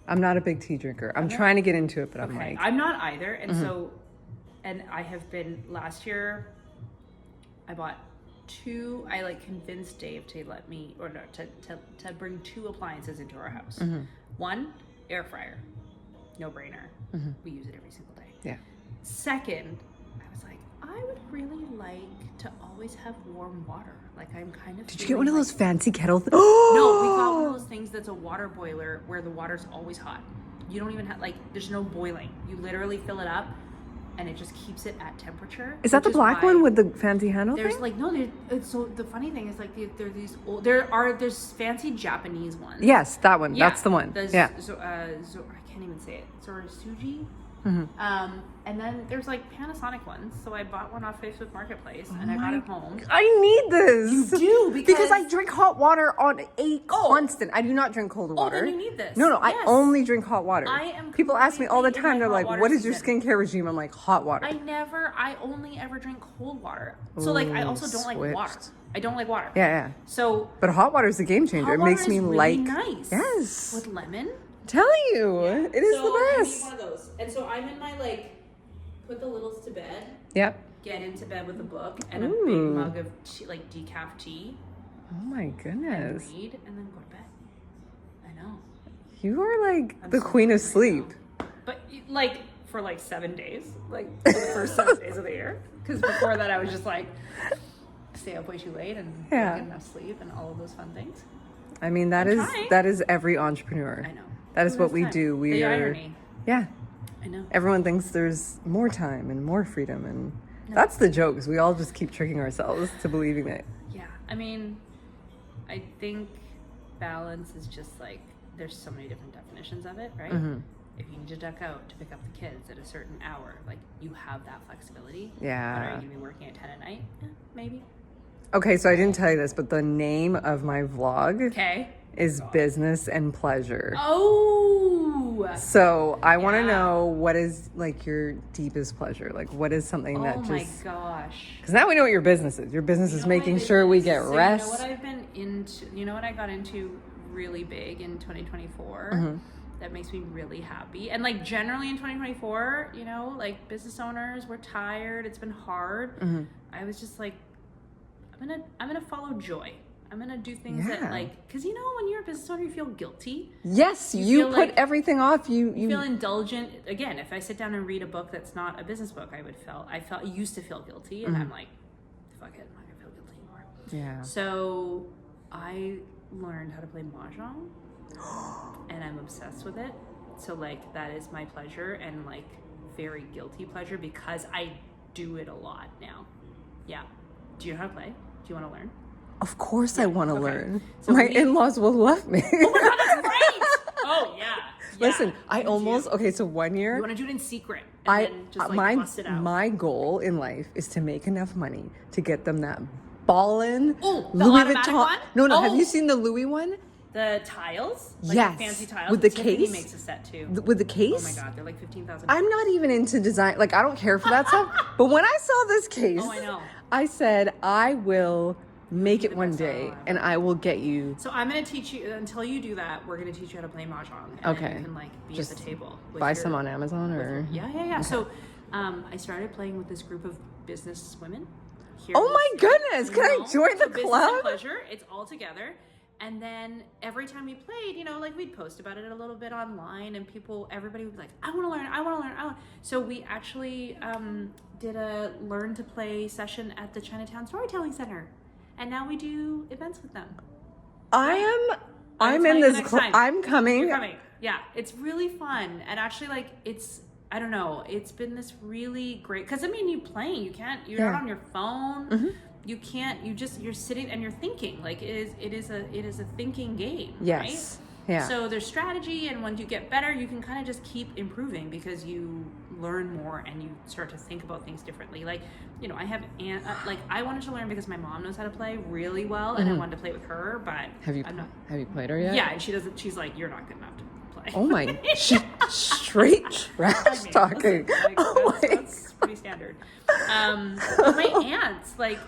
D: I'm not a big tea drinker. I'm trying to get into it, but I'm like,
C: I'm not either. And so, and I have been, last year, I bought I like convinced Dave to let me, or no, to bring 2 appliances into our house. One, air fryer. No brainer. We use it every single day.
D: yeah.
C: Second, I was like, I would really like to always have warm water. Like I'm kind of.
D: Did you get one of those fancy kettle?
C: No, we got one of those things that's a water boiler where the water's always hot. You don't even have there's no boiling. You literally fill it up, and it just keeps it at temperature.
D: Is that the black one with the fancy handle
C: There's
D: thing?
C: so the funny thing is there's these old, there's fancy Japanese ones.
D: Yes, that one.
C: Yeah,
D: That's the one.
C: I can't even say it. Sorasuji. And then there's like Panasonic ones. So I bought one off Facebook Marketplace and I got it home.
D: I need this.
C: You do
D: because I drink hot water on a constant. I do not drink cold water.
C: Oh, then you need this.
D: No,
C: Yes.
D: I only drink hot water.
C: I am
D: People ask me all the
C: completely
D: time.
C: in
D: They're
C: my
D: like,
C: hot
D: "What
C: water
D: is your
C: season."
D: skincare regime?" I'm like, "Hot water."
C: I only ever drink cold water. So like I also don't like water.
D: switched.
C: I don't like water.
D: Yeah.
C: So
D: But hot water is a game changer.
C: hot
D: It
C: water
D: makes me
C: is really
D: like.
C: nice.
D: Yes.
C: With lemon.
D: Telling you, it is
C: So
D: the
C: I need
D: best.
C: one of those. And so I'm in my put the littles to bed.
D: Yep.
C: Get into bed with a book and a big
D: Ooh.
C: mug of tea, like decaf tea.
D: Oh my
C: And
D: goodness.
C: read and then go to bed. I know.
D: You are like
C: I'm
D: the
C: so
D: queen of
C: tired right
D: sleep.
C: now. But like for like 7 days, like for the first 7 days of the year. Because before that I was just like stay up way too late and
D: Yeah.
C: not get enough sleep and all of those fun things.
D: I mean,
C: I'm trying.
D: that is every entrepreneur.
C: I know.
D: That is
C: Who
D: what
C: has
D: we
C: time?
D: do. We
C: the
D: are.
C: irony.
D: Yeah.
C: I know.
D: Everyone thinks there's more time and more freedom, and that's the joke. Is we all just keep tricking ourselves to believing that.
C: Yeah. I mean, I think balance is just like there's so many different definitions of it, right? If you need to duck out to pick up the kids at a certain hour, like you have that flexibility.
D: Yeah.
C: But are you gonna be working at 10 at night? Maybe.
D: Okay, so I didn't tell you this, but the name of my vlog
C: Okay.
D: is Business and Pleasure.
C: Oh.
D: So I want to
C: Yeah.
D: know what is like your deepest pleasure. Like, what is something that
C: Oh
D: just?
C: my gosh.
D: Because now we know what your business is. Your business is
C: You know what
D: making
C: my
D: sure we
C: business
D: get
C: is? So
D: rest.
C: You know what I've been into? You know what I got into really big in 2024? That makes me really happy. And like generally in 2024, you know, like business owners, we're tired. It's been hard. I was just like, I'm gonna follow joy. I'm gonna do things that
D: Yeah.
C: like, cause you know when you're a business owner, you feel guilty.
D: Yes,
C: You
D: you
C: feel
D: put
C: like-
D: everything off. You
C: Feel indulgent. Again, if I sit down and read a book that's not a business book, I used to feel guilty, and I'm like, fuck it, I'm not gonna feel guilty anymore.
D: Yeah.
C: So I learned how to play mahjong, and I'm obsessed with it. So like that is my pleasure, and like very guilty pleasure because I do it a lot now. Yeah. Do you know how to play? Do you want to learn?
D: Of course, I want to
C: okay.
D: learn.
C: So
D: My
C: we-
D: in-laws will love me.
C: Oh my god, that's great! Oh yeah.
D: Listen, I
C: me too.
D: almost okay. So one
C: You
D: year,
C: want to do it in secret, and then just like bust it out.
D: my goal in life is to make enough money to get them that ballin'
C: Oh, the automatic one?
D: No,
C: Oh.
D: have you seen the Louis one?
C: The tiles, like
D: Yes.
C: the fancy tiles
D: With the
C: Tiffany
D: case?
C: makes a set too.
D: With the
C: Oh
D: case?
C: my god, they're like 15,000.
D: I'm not even into design. Like, I don't care for that stuff. But when I saw this case,
C: Oh, I know.
D: I said, I will make it
C: the
D: one
C: best
D: day,
C: style
D: and I will get you.
C: So I'm gonna teach you. Until you do that, we're gonna teach you how to play mahjong. And
D: Okay.
C: Then you can like be
D: Just
C: at the table. With
D: Buy
C: your-
D: some on Amazon or.
C: Yeah. So I started playing with this group of business women. Here
D: Oh
C: in
D: my
C: the state,
D: goodness,
C: you
D: can I
C: know?
D: join
C: So
D: the
C: Business
D: club?
C: and pleasure. It's all together. And then every time we played, you know, like we'd post about it a little bit online, and everybody would be like, I want to learn. So we actually did a learn to play session at the Chinatown Storytelling Center, and now we do events with them.
D: I'm in this. I'm coming.
C: You're coming. Yeah, it's really fun, and actually, like, I don't know, it's been this really great, because I mean, you're not on your phone.
D: Mm-hmm.
C: You can't, you're sitting and you're thinking. Like, it is a thinking game.
D: Yes.
C: Right?
D: Yeah.
C: So there's strategy, and once you get better, you can kind of just keep improving because you learn more and you start to think about things differently. Like, you know, I wanted to learn because my mom knows how to play really well, and I wanted to play with her, but
D: have you played her yet?
C: Yeah, and she's like, you're not good enough to play.
D: Oh my, she straight trash talking.
C: That's pretty standard. But my aunts, like,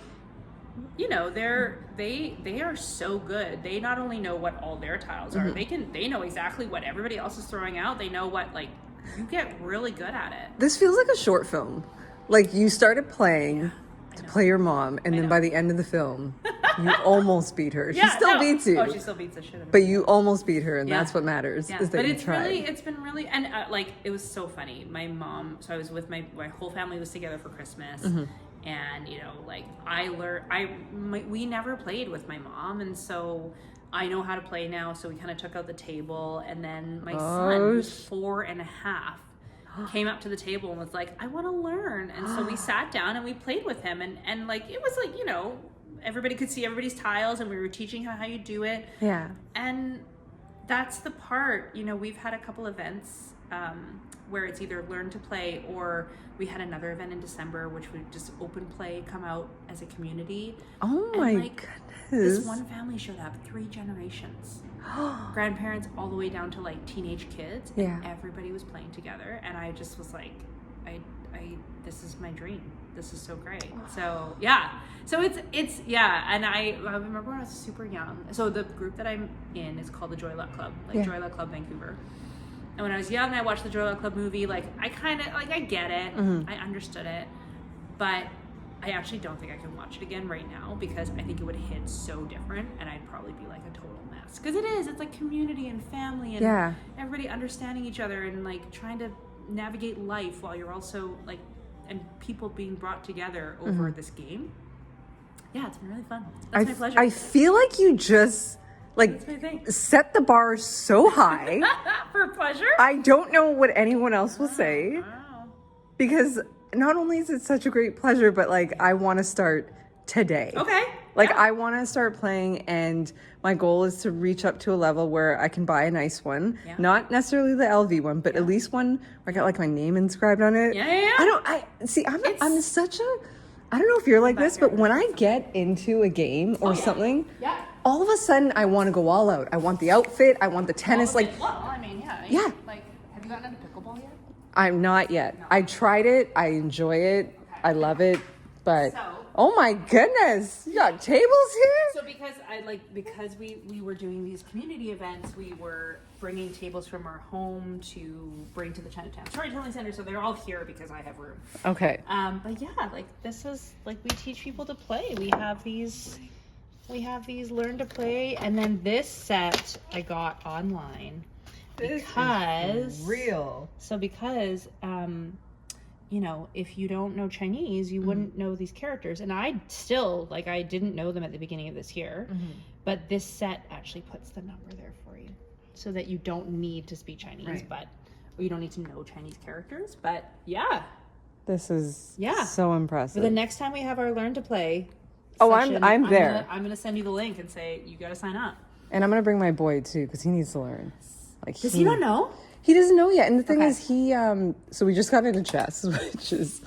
C: you know, they are so good. They not only know what all their tiles are, they know exactly what everybody else is throwing out. They know what, like, you get really good at it.
D: This feels like a short film. Like, you started playing to play your mom, and then by the end of the film, you almost beat her. She still beats you.
C: Oh, she still beats the shit out of me.
D: But you almost beat her, and that's what matters.
C: Yeah.
D: Is that
C: but
D: you
C: it's
D: tried.
C: it's been really, and like, it was so funny. My mom, so I was with my whole family was together for Christmas. And, you know, like, we never played with my mom, and so I know how to play now, so we kind of took out the table, and then my son, who's 4.5, came up to the table and was like, I want to learn. And so we sat down and we played with him, and like, it was like, you know, everybody could see everybody's tiles, and we were teaching how you do it.
D: Yeah.
C: And that's the part, you know, we've had a couple events where it's either learn to play, or we had another event in December which would just open play, come out as a community.
D: Oh my goodness.
C: This one family showed up, 3 generations. Grandparents all the way down to like teenage kids.
D: Yeah.
C: And everybody was playing together, and I just was like, I this is my dream. This is so great. So yeah. So it's yeah, and I remember when I was super young. So the group that I'm in is called the Joy Luck Club, Joy Luck Club Vancouver. And when I was young, I watched the Joy Luck Club movie. Like, I kind of, like, I get it. I understood it. But I actually don't think I can watch it again right now, because I think it would hit so different, and I'd probably be like a total mess. Because it's like community and family and everybody understanding each other, and like trying to navigate life while you're also like, and people being brought together over this game. Yeah, it's been really fun. That's my pleasure.
D: I feel like you just set the bar so high.
C: For pleasure?
D: I don't know what anyone else will say.
C: Wow.
D: Because not only is it such a great pleasure, but like, I want to start today.
C: Okay.
D: Like, I want to start playing, and my goal is to reach up to a level where I can buy a nice one. Yeah. Not necessarily the LV one, but at least one where I got like my name inscribed on it.
C: Yeah.
D: I'm such a, I don't know if you're like this, but when I get into a game or something, all of a sudden I want to go all out. I want the outfit. I want the tennis. Like,
C: well, I mean,
D: yeah.
C: Like, have you gotten into pickleball yet?
D: I'm not yet. No. I tried it. I enjoy it. Okay. I love it. But oh my goodness, you got tables here?
C: So because we were doing these community events, we were bringing tables from our home to bring to the Chinatown Storytelling Center. So they're all here because I have room.
D: Okay.
C: But yeah, like, this is like, we teach people to play. We have these learn to play, and then this set I got online. Because real. So because you know, if you don't know Chinese, you wouldn't know these characters, and I didn't know them at the beginning of this year. But this set actually puts the number there for you, so that you don't need to speak Chinese, or you don't need to know Chinese characters. But yeah,
D: this is so impressive.
C: But the next time we have our learn to play
D: session, I'm there.
C: I'm gonna send you the link and say you gotta sign up.
D: And I'm gonna bring my boy too, because he needs to learn. Like,
C: does he not know?
D: He doesn't know yet. And the thing is, he so we just got into chess, which is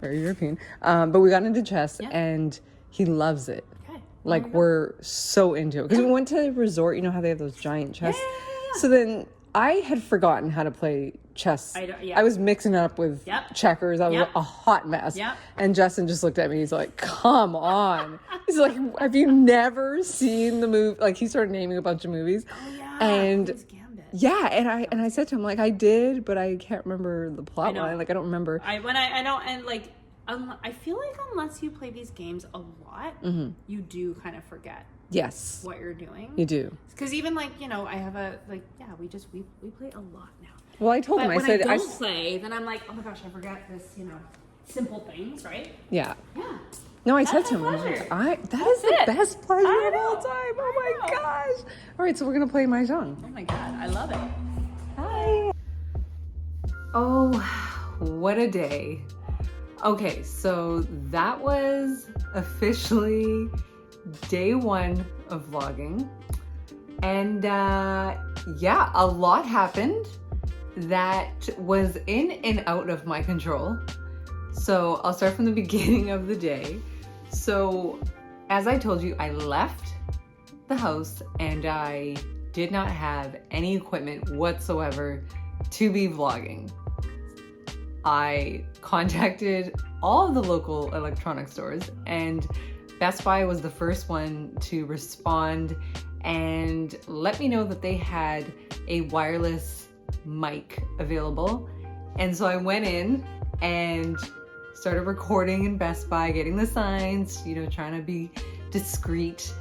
D: very European. But we got into chess, and he loves it. Okay. Like, we're so into it. Because we went to a resort, you know how they have those giant chess? Yeah. So then I had forgotten how to play chess. I was mixing it up with checkers. I was a hot mess. And Justin just looked at me. He's like, come on. He's like, have you never seen the movie? Like, he started naming a bunch of movies.
C: Oh, yeah.
D: And and I said to him, like, I did, but I can't remember the plot line. Like, I don't remember.
C: I know, and like, I feel like unless you play these games a lot, you do kind of forget
D: Yes,
C: what you're doing.
D: you do.
C: Because even like, you know, I have we play a lot now.
D: Well, I told
C: But
D: him, I
C: when
D: said,
C: I don't play, then I'm like, oh my gosh, I forgot this, you know, simple things, right?
D: yeah.
C: Yeah.
D: No, I said
C: That's
D: to
C: a
D: him, I was
C: pleasure.
D: like, that is
C: That's
D: the
C: it.
D: best pleasure
C: I
D: of all
C: know.
D: time. Oh my
C: I know.
D: gosh. All right, so we're going to play my song.
C: Oh my God, I love it.
D: Hi.
A: Oh, what a day. Okay, so that was officially day 1 of vlogging. And yeah, a lot happened that was in and out of my control. So I'll start from the beginning of the day. So as I told you, I left the house and I did not have any equipment whatsoever to be vlogging. I contacted all of the local electronic stores, and Best Buy was the first one to respond and let me know that they had a wireless mic available. And so I went in and started recording in Best Buy, getting the signs, you know, trying to be discreet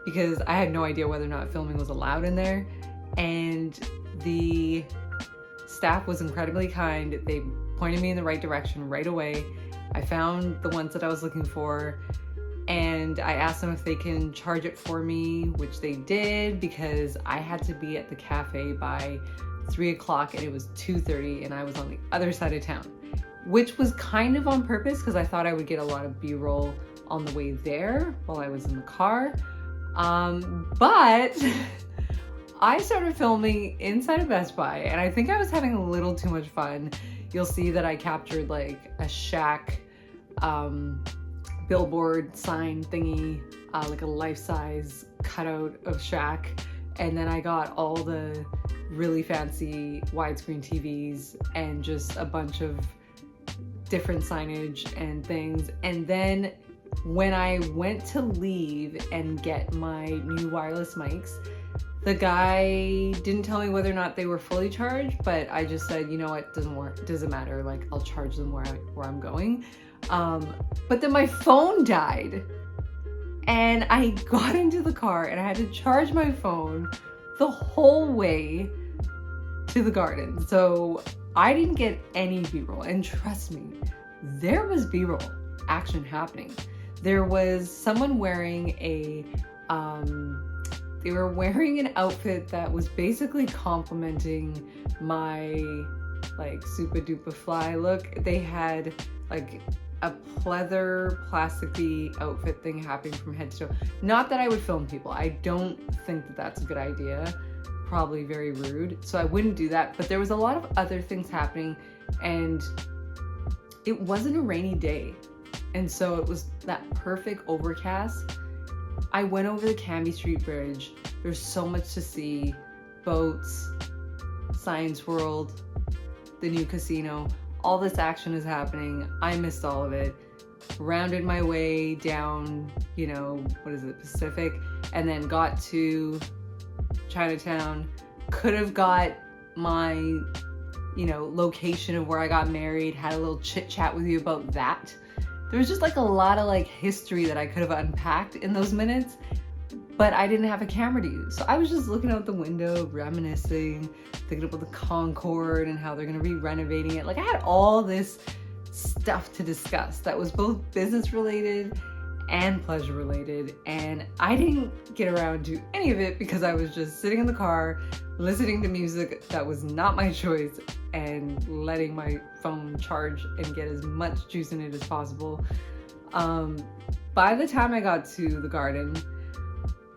A: because I had no idea whether or not filming was allowed in there. And the staff was incredibly kind. They pointed me in the right direction right away. I found the ones that I was looking for, and I asked them if they can charge it for me, which they did, because I had to be at the cafe by 3 o'clock and it was 2:30 and I was on the other side of town, which was kind of on purpose because I thought I would get a lot of B-roll on the way there while I was in the car. But I started filming inside of Best Buy and I think I was having a little too much fun. You'll see that I captured like a Shack billboard sign thingy, like a life-size cutout of Shack. And then I got all the really fancy widescreen TVs and just a bunch of different signage and things. And then when I went to leave and get my new wireless mics, the guy didn't tell me whether or not they were fully charged, but I just said, you know what, doesn't matter, like I'll charge them where I'm going. But then my phone died and I got into the car and I had to charge my phone the whole way to the garden. So I didn't get any B-roll, and trust me, there was B-roll action happening. There was someone wearing they were wearing an outfit that was basically complimenting my like super duper fly look. They had like a pleather plasticky outfit thing happening from head to toe. Not that I would film people. I don't think that that's a good idea. Probably very rude. So I wouldn't do that. But there was a lot of other things happening and it wasn't a rainy day. And so it was that perfect overcast. I went over the Cambie Street Bridge. There's so much to see. Boats, Science World, the new casino. All this action is happening. I missed all of it. Rounded my way down, you know, what is it, Pacific, and then got to Chinatown. Could have got my, you know, location of where I got married, had a little chit chat with you about that. There was just like a lot of like history that I could have unpacked in those minutes, but I didn't have a camera to use. So I was just looking out the window, reminiscing, thinking about the Concord and how they're gonna be renovating it. Like I had all this stuff to discuss that was both business related and pleasure related, and I didn't get around to any of it because I was just sitting in the car listening to music that was not my choice and letting my phone charge and get as much juice in it as possible. By the time I got to the garden,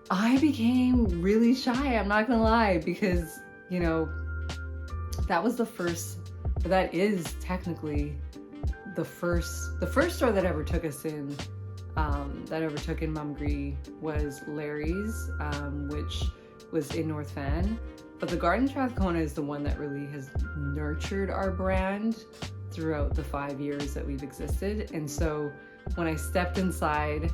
A: I became really shy, I'm not gonna lie, because, you know, that was the first, but that is technically the first store that ever took us in, that ever took in Mumgree was Larry's, which was in North Van. But the Garden Strathcona is the one that really has nurtured our brand throughout the 5 years that we've existed. And so when I stepped inside,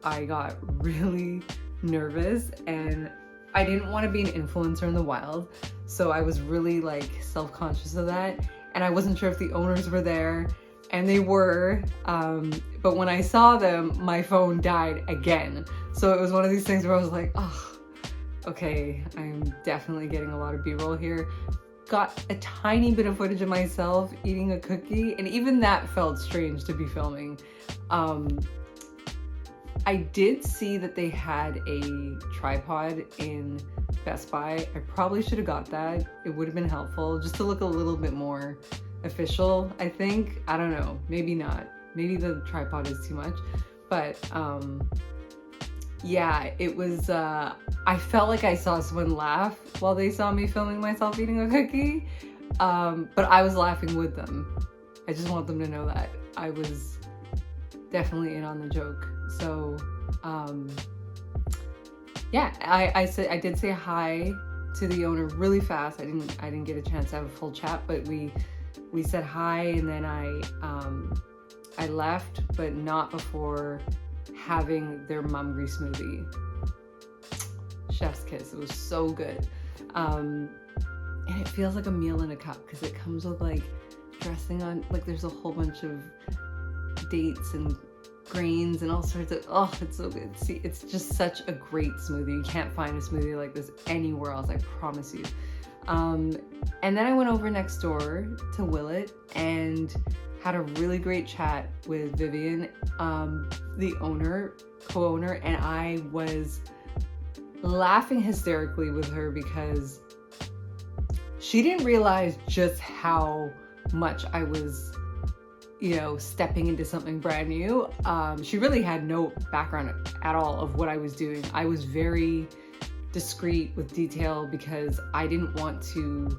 A: I got really nervous and I didn't want to be an influencer in the wild. So I was really like self-conscious of that. And I wasn't sure if the owners were there. and they were, but when I saw them, my phone died again. So it was one of these things where I was like, oh, okay, I'm definitely getting a lot of B-roll here. Got a tiny bit of footage of myself eating a cookie, and even that felt strange to be filming. I did see that they had a tripod in Best Buy. I probably should have got that. It would have been helpful just to look a little bit more official, I think. I don't know, maybe not. Maybe the tripod is too much, but yeah, it was, I felt like I saw someone laugh while they saw me filming myself eating a cookie, but I was laughing with them. I just want them to know that I was definitely in on the joke. So yeah, I did say hi to the owner really fast. I didn't get a chance to have a full chat, but we said hi, and then I left, but not before having their mumgry smoothie. Chef's kiss. It was so good. And it feels like a meal in a cup because it comes with like dressing on, like there's a whole bunch of dates and grains and all sorts of, oh, it's so good. See, it's just such a great smoothie. You can't find a smoothie like this anywhere else, I promise you. And then I went over next door to Willet and had a really great chat with Vivian, the co-owner, and I was laughing hysterically with her because she didn't realize just how much I was, you know, stepping into something brand new. She really had no background at all of what I was doing. I was very discreet with detail because I didn't want to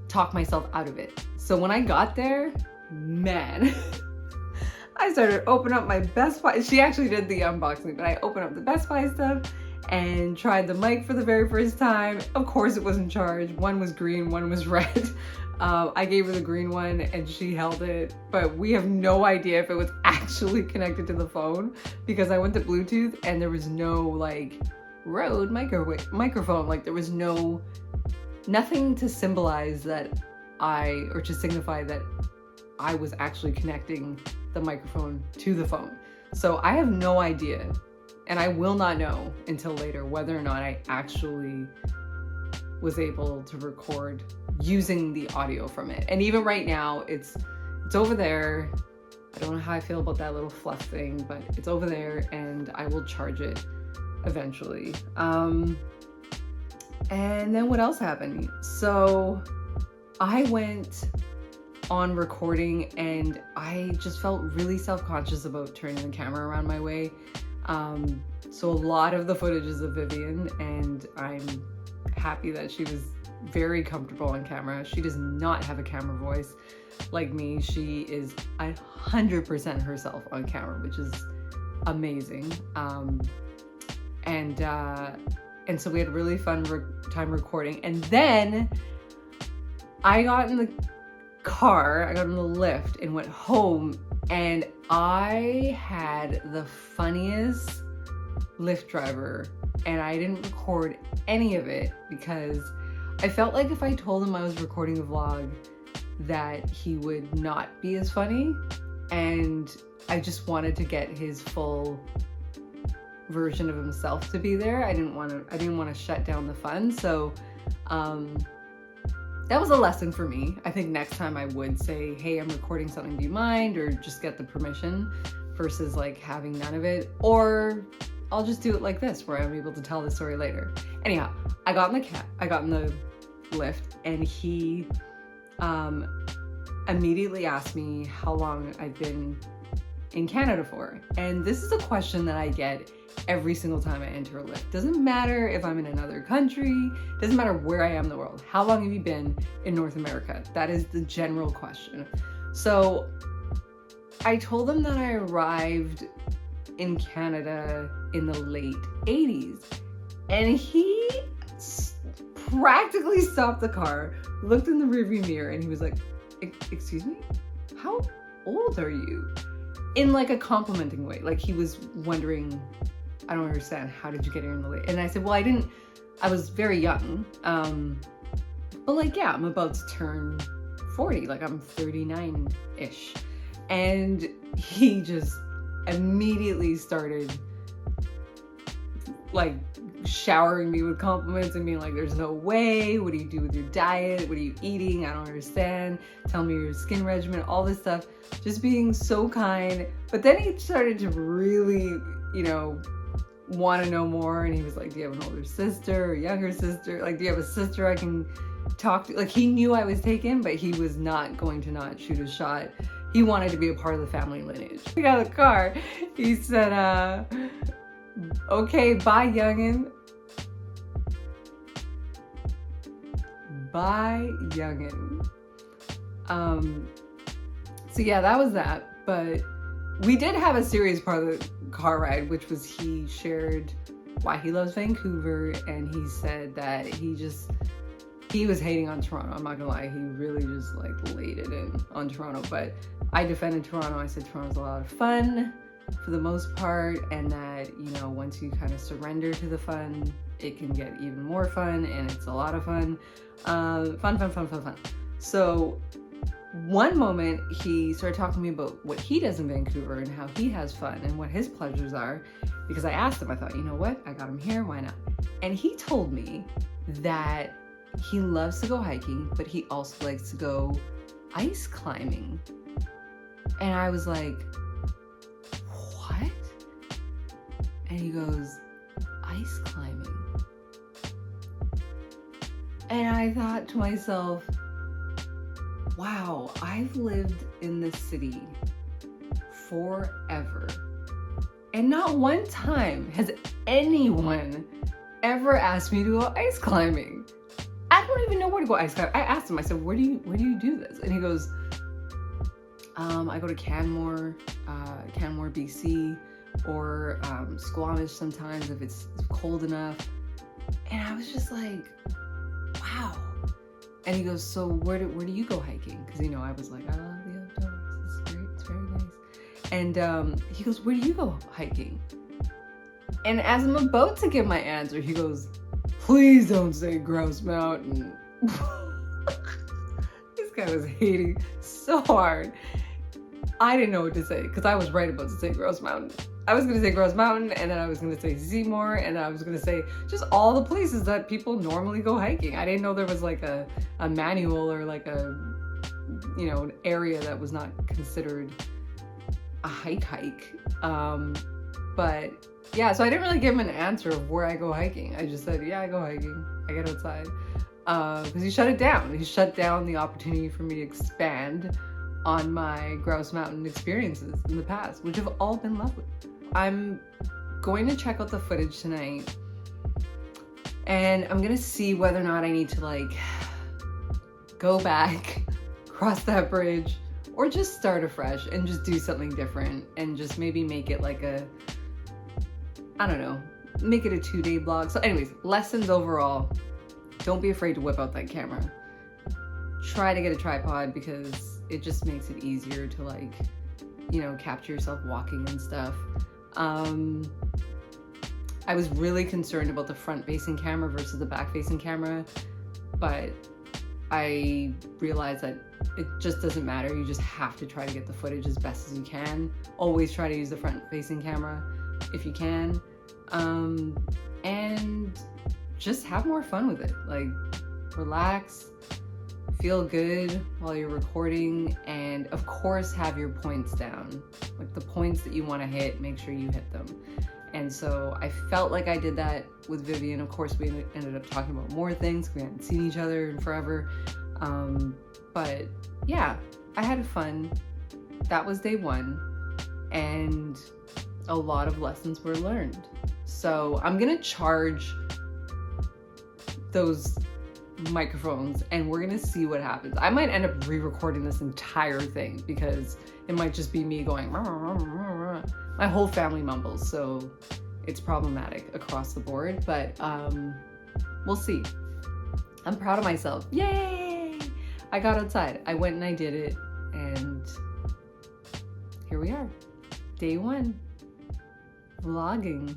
A: talk myself out of it. So when I got there, man, I started opening up my Best Buy. She actually did the unboxing, but I opened up the Best Buy stuff and tried the mic for the very first time. Of course it wasn't charged. One was green, one was red. I gave her the green one and she held it, but we have no idea if it was actually connected to the phone because I went to Bluetooth and there was no like Rode microphone. Like there was nothing to symbolize that or to signify that I was actually connecting the microphone to the phone. So I have no idea, and I will not know until later whether or not I actually was able to record using the audio from it. And even right now, it's over there. I don't know how I feel about that little fluff thing, but it's over there and I will charge it eventually. And then what else happened? So I went on recording and I just felt really self-conscious about turning the camera around my way. So a lot of the footage is of Vivian, and I'm happy that she was very comfortable on camera. She does not have a camera voice like me. She is 100% herself on camera, which is amazing. And so we had a really fun time recording. And then I got in the car, I got in the lift and went home, and I had the funniest Lyft driver, and I didn't record any of it because I felt like if I told him I was recording a vlog that he would not be as funny, and I just wanted to get his full version of himself to be there. I didn't want to shut down the fun. So that was a lesson for me. I think next time I would say, hey, I'm recording something, do you mind? Or just get the permission versus like having none of it. Or I'll just do it like this where I'm able to tell the story later. Anyhow, I got in the lift, and he immediately asked me how long I've been in Canada for. And this is a question that I get every single time I enter a lift. Doesn't matter if I'm in another country, doesn't matter where I am in the world. How long have you been in North America? That is the general question. So I told him that I arrived in Canada in the late 80s, and he practically stopped the car, looked in the rearview mirror, and he was like, excuse me? How old are you? In like a complimenting way. Like he was wondering, I don't understand, how did you get here in the late? And I said, well, I was very young. But like, yeah, I'm about to turn 40, like I'm 39-ish. And he just immediately started like showering me with compliments and being like, there's no way, what do you do with your diet, what are you eating, I don't understand, tell me your skin regimen, all this stuff, just being so kind. But then he started to really, you know, want to know more, and he was like, do you have an older sister or younger sister, like do you have a sister I can talk to? Like, he knew I was taken, but he was not going to not shoot a shot. He wanted to be a part of the family lineage. We got in the car, he said, okay, bye youngin'. Bye youngin'. So yeah, that was that. But we did have a serious part of the car ride, which was he shared why he loves Vancouver, and he said that he was hating on Toronto. I'm not gonna lie, he really just like laid it in on Toronto. But I defended Toronto. I said Toronto's a lot of fun for the most part, and that, you know, once you kind of surrender to the fun, it can get even more fun, and it's a lot of fun. Fun. So one moment he started talking to me about what he does in Vancouver and how he has fun and what his pleasures are, because I asked him, I thought, you know what, I got him here, why not? And he told me that he loves to go hiking, but he also likes to go ice climbing. And I was like, what? And he goes, ice climbing. And I thought to myself, wow, I've lived in this city forever, and not one time has anyone ever asked me to go ice climbing. I don't even know where to go ice climbing. I asked him, I said, where do you do this? And he goes, I go to Canmore, BC, or Squamish sometimes if it's cold enough. And I was just like, wow. And he goes, so where do you go hiking? Because, you know, I was like, I love the outdoors. It's great. It's very nice. And he goes, where do you go hiking? And as I'm about to give my answer, he goes, please don't say Grouse Mountain. This guy was hating so hard. I didn't know what to say because I was right about to say Grouse Mountain. I was going to say Grouse Mountain, and then I was going to say Seymour, and I was going to say just all the places that people normally go hiking. I didn't know there was like a manual or like a, you know, an area that was not considered a hike. But yeah, so I didn't really give him an answer of where I go hiking. I just said, yeah, I go hiking. I get outside. Because he shut it down. He shut down the opportunity for me to expand on my Grouse Mountain experiences in the past, which have all been lovely. I'm going to check out the footage tonight, and I'm gonna see whether or not I need to like go back, cross that bridge, or just start afresh and just do something different and just maybe make it like a, I don't know, make it a 2-day vlog. So anyways, lessons overall, don't be afraid to whip out that camera. Try to get a tripod because it just makes it easier to like, you know, capture yourself walking and stuff. I was really concerned about the front-facing camera versus the back-facing camera, but I realized that it just doesn't matter. You just have to try to get the footage as best as you can. Always try to use the front-facing camera if you can, and just have more fun with it. Like, relax, feel good while you're recording, and of course have your points down. Like the points that you want to hit, make sure you hit them. And so I felt like I did that with Vivian. Of course, we ended up talking about more things. We hadn't seen each other in forever. But yeah, I had fun. That was day 1, and a lot of lessons were learned. So I'm gonna charge those microphones and we're gonna see what happens. I might end up re-recording this entire thing because it might just be me going rah, rah, rah, rah. My whole family mumbles, so it's problematic across the board, but we'll see. I'm proud of myself. Yay! I got outside. I went and I did it, and here we are. Day 1. Vlogging.